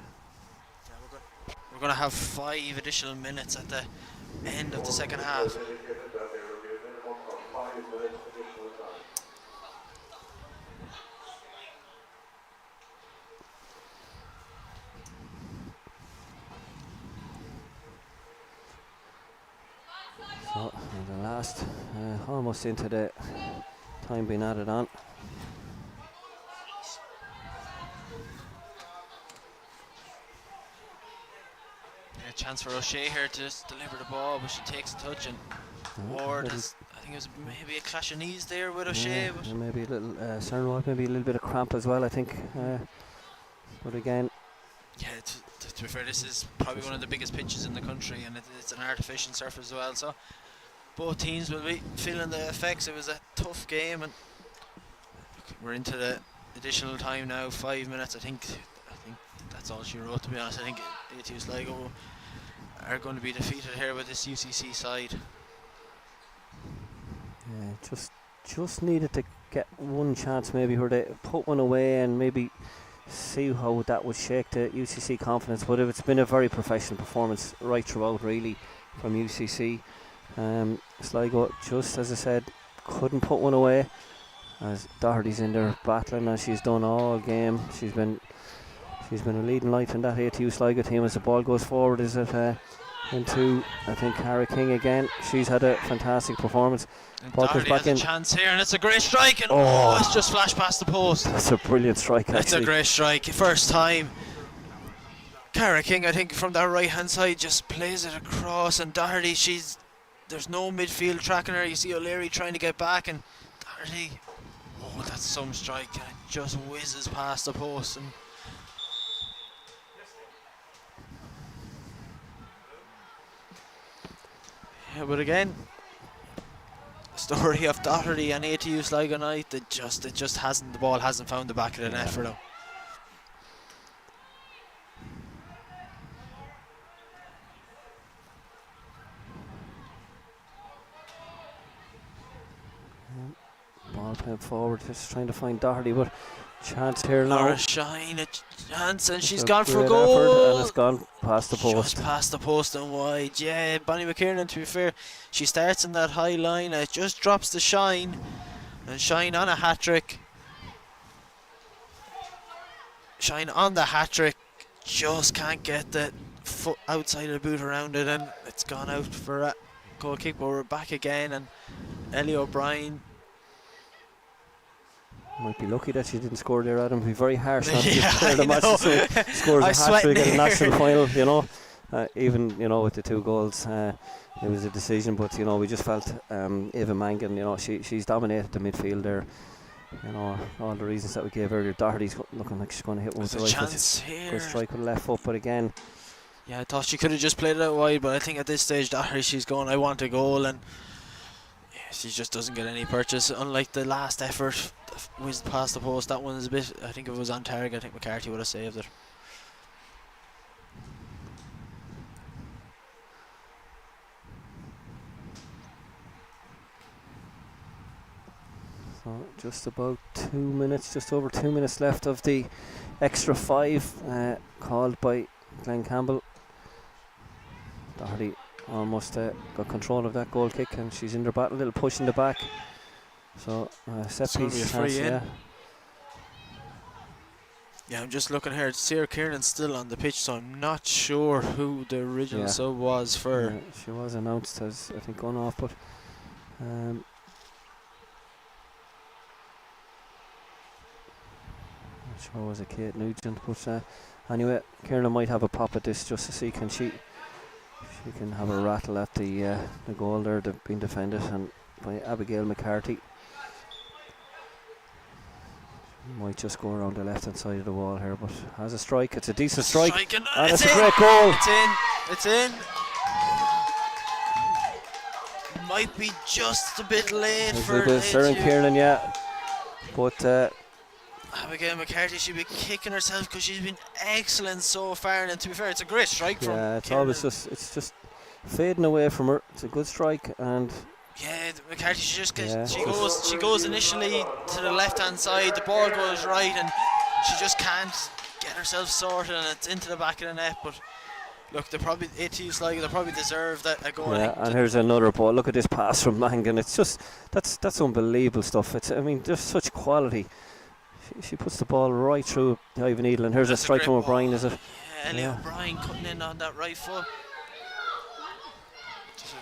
We're going to have 5 additional minutes at the end of the second half. Indicated that there will be a minimum of 5 minutes additional time. So the last, almost into the time being added on. A chance for O'Shea here to just deliver the ball, but she takes a touch, and Ward has, I think it was maybe a clash of knees there with O'Shea. But And maybe a little Cernroyd, maybe a little bit of cramp as well, I think. But again, yeah, to be fair, this is probably one of the biggest pitches in the country, and it's an artificial surface as well. So both teams will be feeling the effects. It was a tough game, and we're into the additional time now. 5 minutes, I think that's all she wrote. To be honest, I think ATU Sligo are going to be defeated here with this UCC side. yeah, just needed to get one chance maybe where they put one away and maybe see how that would shake the UCC confidence. But it's been a very professional performance right throughout, really, from UCC. Sligo, just as I said, couldn't put one away, as Doherty's in there battling as she's done all game. She's been a leading light in that ATU Sligo team. As the ball goes forward, is it into, I think, Cara King again. She's had a fantastic performance. And Ball comes Doherty back has in. a chance here, and it's a great strike, and Oh. it's just flashed past the post. That's a brilliant strike, That's actually. a great strike. First time. Cara King, I think, from that right hand side just plays it across, and Doherty, there's no midfield tracking her. You see O'Leary trying to get back, and Doherty, oh, that's some strike, and it just whizzes past the post. And yeah, but again, the story of Doherty and ATU Sligo night, the ball hasn't found the back of the net for them. Ball played forward, just trying to find Doherty, but chance here now. Laura Shine, a chance, and she's It's gone for a great goal. effort, and it's gone past the post. Just past the post and wide. Yeah, Bonnie McKiernan, to be fair, she starts in that high line, and it just drops to Shine, and Shine on a hat trick. Shine on the hat trick, just can't get the foot outside of the boot around it, and it's gone out for a goal kick. But we're back again, and Ellie O'Brien. Might be lucky that she didn't score there, Adam. Be very harsh not to Yeah, clear the I match. know. So scores I a hat trick sweat in a national here. final, you know. Even, you know, with the 2 goals, it was a decision. But, you know, we just felt Eva Mangan, you know, she's dominated the midfield there. You know, all the reasons that we gave earlier. Doherty's looking like she's going to hit one with There's the a right foot. chance here. Good strike with the left foot, but again, Yeah, I thought she could have just played it out wide, but I think at this stage, Doherty, she's going, I want a goal, and yeah, she just doesn't get any purchase. Unlike the last effort, whizzed past the post. That one is a bit, I think if it was on target, I think McCarthy would have saved it. so just about 2 minutes, just over 2 minutes left of the extra 5 called by Glenn Campbell. Doherty almost got control of that goal kick, and she's in the battle, a little push in the back. So set It's gonna be piece a free chance, in. yeah. Yeah, I'm just looking here. Sarah Kiernan's still on the pitch, so I'm not sure who the original Yeah. sub was for. Yeah, she was announced as, I think, gone off, but not sure was it Kate Nugent, but anyway, Kieran might have a pop at this just to see can she can have a rattle at the goal there being defended and by Abigail McCarthy. Might just go around the left hand side of the wall here, but has a strike. It's a decent strike, And and it's it's a in. great goal. It's in. It's in. Might be just a bit late There's for a bit of Sharon ATU. Kieran, yeah, but Abigail McCarthy should be kicking herself because she's been excellent so far, and to be fair, it's a great strike from yeah, it's Kieran. always just fading away from her. It's a good strike, and Yeah, McCarthy, she just gets, Yeah, she goes initially to the left hand side, the ball goes right, and she just can't get herself sorted, and it's into the back of the net. But look, they probably ATU Sligo, they probably deserve that a goal. Yeah, and here's another ball. Look at this pass from Mangan. It's just that's unbelievable stuff. I mean, there's such quality. She puts the ball right through the eye of a needle, and here's a strike from O'Brien. Is it? Yeah, Elliot O'Brien cutting in on that right foot.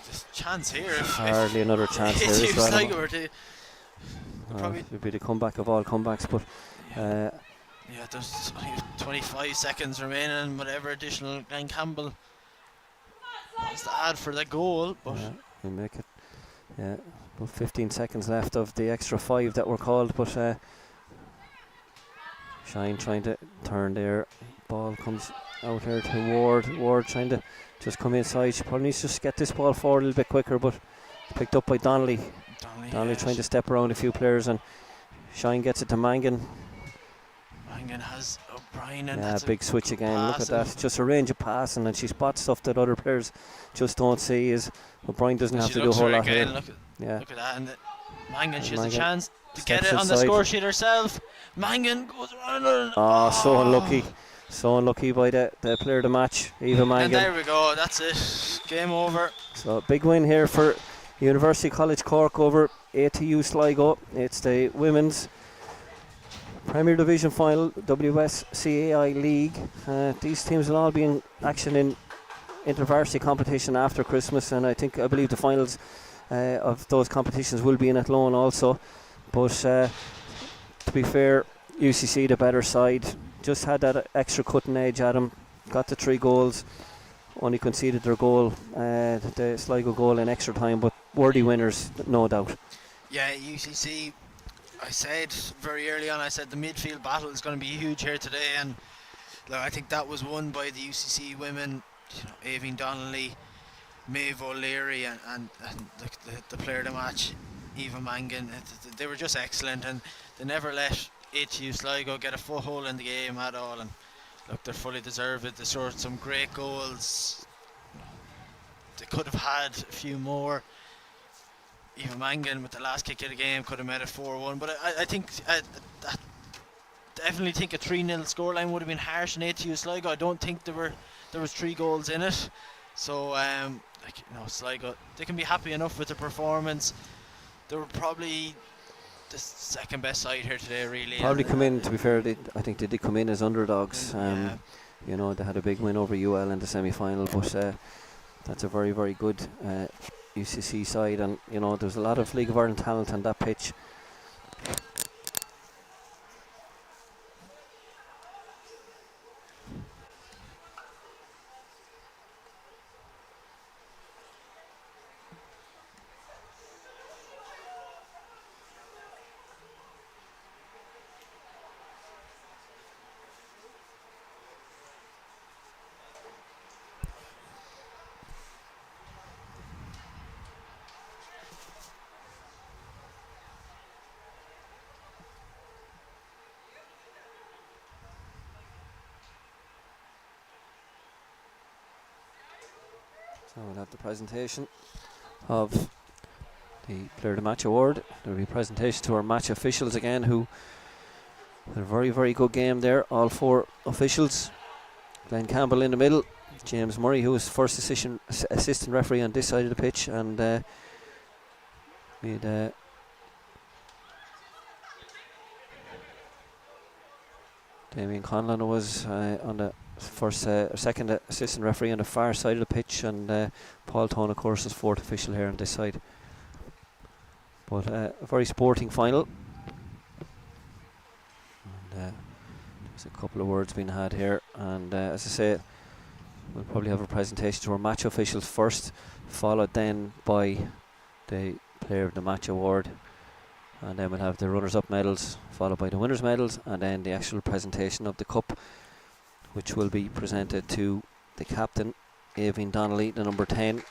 There's a chance here. Hardly another chance here. ATU Well. Sligo were to It'll be the comeback of all comebacks, but. Yeah, there's only 25 seconds remaining, whatever additional Glenn Campbell has to add for the goal. But we make it. Yeah, about 15 seconds left of the extra 5 that were called, but Shine trying to turn there. Ball comes out here to Ward. Ward trying to just come inside. She probably needs to just get this ball forward a little bit quicker, but picked up by Donnelly. Donnelly trying to step around a few players, and Shine gets it to Mangan. Mangan has O'Brien, and yeah, big switch again. Look at that. Just a range of passing, and she spots stuff that other players just don't see. Is O'Brien doesn't have to do a whole lot here. Look at that. And Mangan, she has Mangan a chance to get it on the score sheet herself. Mangan goes around. So unlucky. So unlucky by the player of the match, Eva Mangan. And there we go. That's it. Game over. So big win here for University College Cork over ATU Sligo. It's the women's Premier Division final, WSCAI League. These teams will all be in action in inter-varsity competition after Christmas, and I believe the finals of those competitions will be in Athlone also. But to be fair, UCC the better side, just had that extra cutting edge at them, got the 3 goals, only conceded their goal, the Sligo goal in extra time, but worthy winners, no doubt. Yeah, UCC, I said very early on, the midfield battle is going to be huge here today, and look, I think that was won by the UCC women, Aoibhinn Donnelly, Maeve O'Leary, and the player of the match, Eva Mangan. They were just excellent, and they never let ATU Sligo get a foothold in the game at all, and look, they're fully deserved it. They scored some great goals. They could have had a few more. Eva Mangan with the last kick of the game could have made it 4-1, but I think definitely think a 3-0 scoreline would have been harsh in ATU Sligo. I don't think there was 3 goals in it, so Sligo, they can be happy enough with the performance. They were probably the second best side here today, really. Probably come in, to be fair, I think they did come in as underdogs. They had a big win over UL in the semi-final, but that's a very, very good UCC side, and there's a lot of League of Ireland talent on that pitch. So we'll have the presentation of the Player of the Match award. There will be a presentation to our match officials again, who had a very, very good game there. All 4 officials. Glenn Campbell in the middle, James Murray, who was first assistant referee on this side of the pitch, and we had Damien Conlon was on the second assistant referee on the far side of the pitch, and Paul Tone, of course, is 4th official here on this side. But a very sporting final, and there's a couple of words being had here, and as I say, we'll probably have a presentation to our match officials first, followed then by the Player of the Match award, and then we'll have the runners-up medals, followed by the winners' medals, and then the actual presentation of the cup, which will be presented to the captain, Aoibhinn Donnelly, the number 10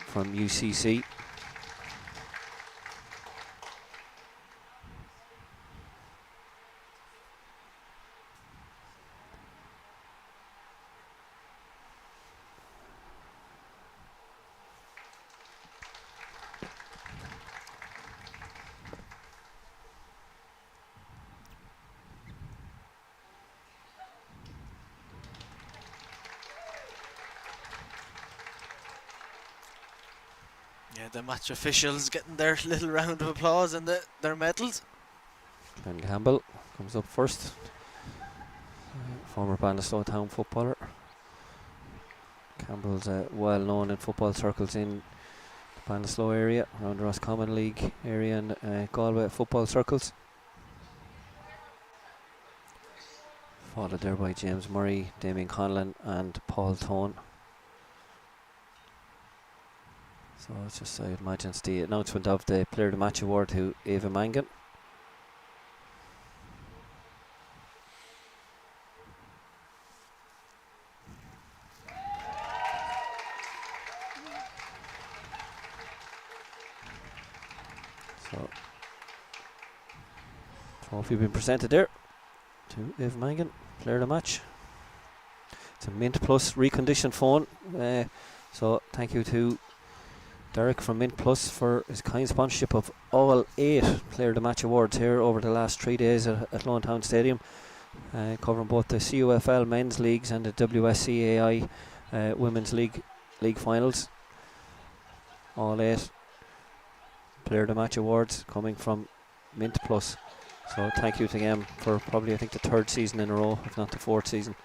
from UCC. the match officials getting their little round of applause and their medals. Glenn Campbell comes up first. Former Ballinasloe Town footballer. Campbell's well known in football circles in the Ballinasloe area, around the Roscommon League area, and Galway football circles. Followed there by James Murray, Damien Conlon and Paul Tone. So it's just, I imagine it's the announcement of the Player of the Match award to Ava Mangan. So, trophy being presented there to Ava Mangan, Player of the Match. It's a Mint Plus reconditioned phone. So thank you to Derek from Mint Plus for his kind sponsorship of all 8 Player of the Match awards here over the last 3 days at Lone Town Stadium, covering both the CUFL men's leagues and the WSCAI women's league finals. All 8 Player of the Match awards coming from Mint Plus. So thank you to them for probably, I think, the 3rd season in a row, if not the 4th season.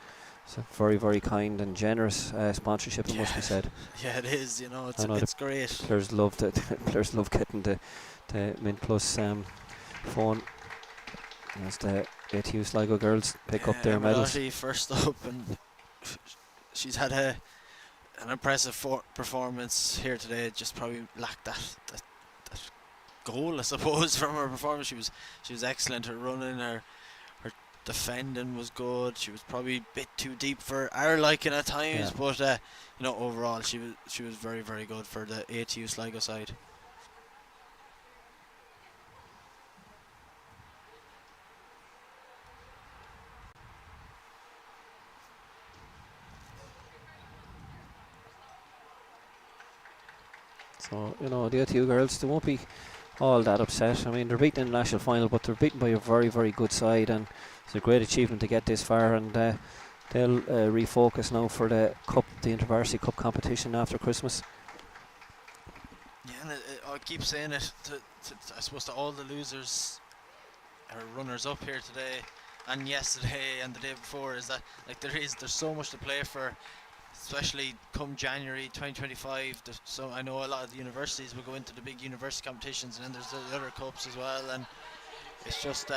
It's a very, very kind and generous sponsorship, it must be said. Yeah, it is. You know, it's great. Players love players love getting the Mint Plus phone. As the ATU Sligo girls pick up their medals. First up, and she's had an impressive performance here today. Just probably lacked that goal, I suppose, from her performance. She was excellent. Her running, her defending was good. She was probably a bit too deep for our liking at times, but overall she was very, very good for the ATU Sligo side. So the ATU girls, they won't be all that upset. I mean, they're beaten in the national final, but they're beaten by a very, very good side, and it's a great achievement to get this far, and they'll refocus now for the InterVarsity Cup competition after Christmas. Yeah, and I keep saying it to I suppose to all the losers or runners up here today and yesterday and the day before, is that there's so much to play for, especially come January 2025. So I know a lot of the universities will go into the big university competitions, and then there's the other cups as well, and it's just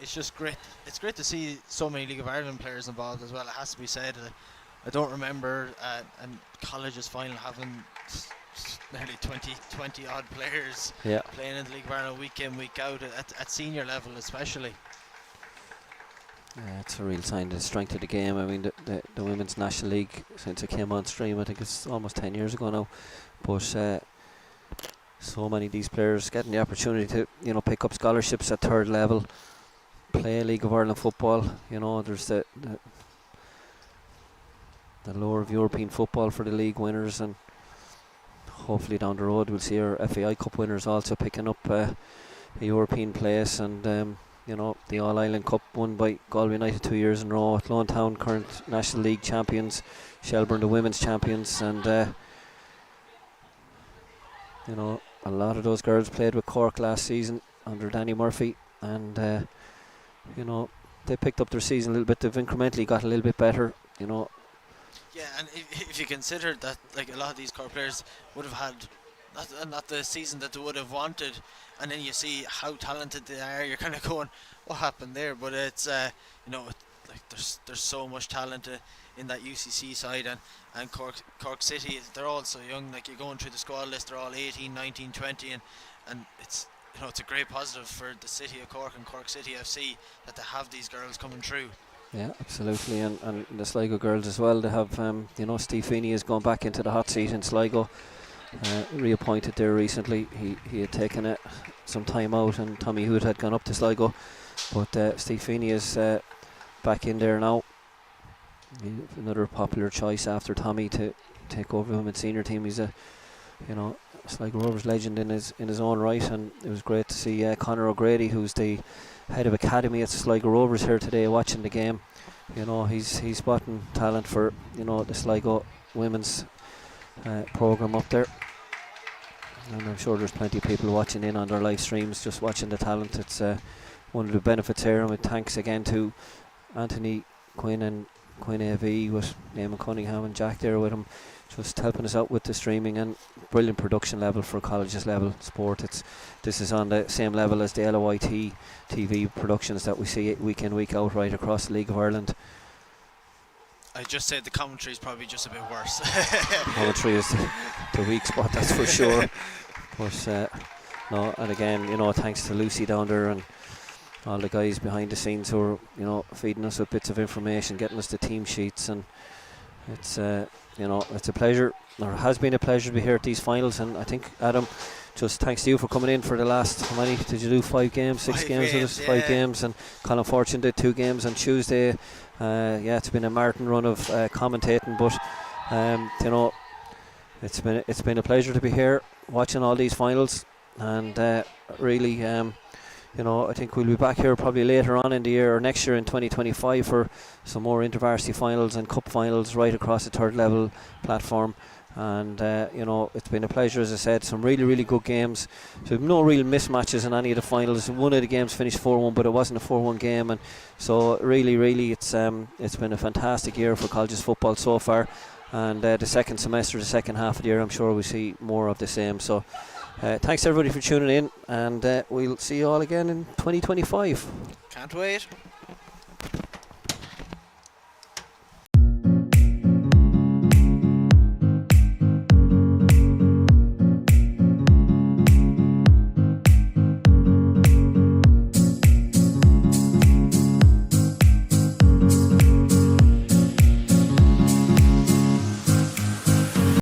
it's just great. It's great to see so many League of Ireland players involved as well. It has to be said. I don't remember a college's final having nearly 20 odd players playing in the League of Ireland week in, week out at senior level especially. It's a real sign of the strength of the game. I mean, the Women's National League, since it came on stream, I think it's almost 10 years ago now, but so many of these players getting the opportunity to pick up scholarships at 3rd level, play League of Ireland football. There's the lower of European football for the league winners, and hopefully down the road we'll see our FAI Cup winners also picking up a European place, and the All-Ireland Cup won by Galway United 2 years in a row. Lone Town, current National League champions, Shelburne the women's champions, and a lot of those girls played with Cork last season under Danny Murphy, and they picked up their season a little bit. They've incrementally got a little bit better. Yeah, and if you consider that, a lot of these Cork players would have had not the season that they would have wanted, and then you see how talented they are, you're kind of going, what happened there? But it's there's so much talent in that UCC side, and Cork City, they're all so young. You're going through the squad list, they're all 18, 19, 20, and it's it's a great positive for the city of Cork and Cork City FC that they have these girls coming through. Yeah, absolutely, and the Sligo girls as well. They have, Steve Feeney has gone back into the hot seat in Sligo, reappointed there recently. He had taken some time out, and Tommy Hood had gone up to Sligo, but Steve Feeney is back in there now. Another popular choice after Tommy to take over the women's senior team. He's a Sligo Rovers legend in his own right, and it was great to see Conor O'Grady, who's the head of academy at Sligo Rovers, here today watching the game. He's spotting talent for the Sligo women's programme up there. And I'm sure there's plenty of people watching in on their live streams, just watching the talent. It's one of the benefits here, and with thanks again to Anthony Quinn and Quinn AV with Eamon Cunningham and Jack there with him, just helping us out with the streaming, and brilliant production level for colleges level sport. This is on the same level as the LOIT TV productions that we see week in, week out right across the League of Ireland. I just said the commentary is probably just a bit worse. Commentary is the weak spot, that's for sure. But no, and again, you know, thanks to Lucy down there and all the guys behind the scenes who are, you know, feeding us with bits of information, getting us the team sheets, and it's you know, it's a pleasure, or has been a pleasure to be here at these finals. And I think, Adam, just thanks to you for coming in for the last, how many did you do? 5 games, 6 games with us? Yeah. 5 games, and Colin Fortune did 2 games on Tuesday. Yeah, it's been a marathon run of commentating, but you know, it's been a pleasure to be here watching all these finals, and really, you know, I think we'll be back here probably later on in the year or next year in 2025 for some more intervarsity finals and cup finals right across the third level platform. And you know, it's been a pleasure, as I said, some really good games. So no real mismatches in any of the finals. One of the games finished 4-1, but it wasn't a 4-1 game, and so really it's been a fantastic year for colleges football so far. And the second semester, the second half of the year, I'm sure we'll see more of the same. So thanks everybody for tuning in, and we'll see you all again in 2025. Can't wait.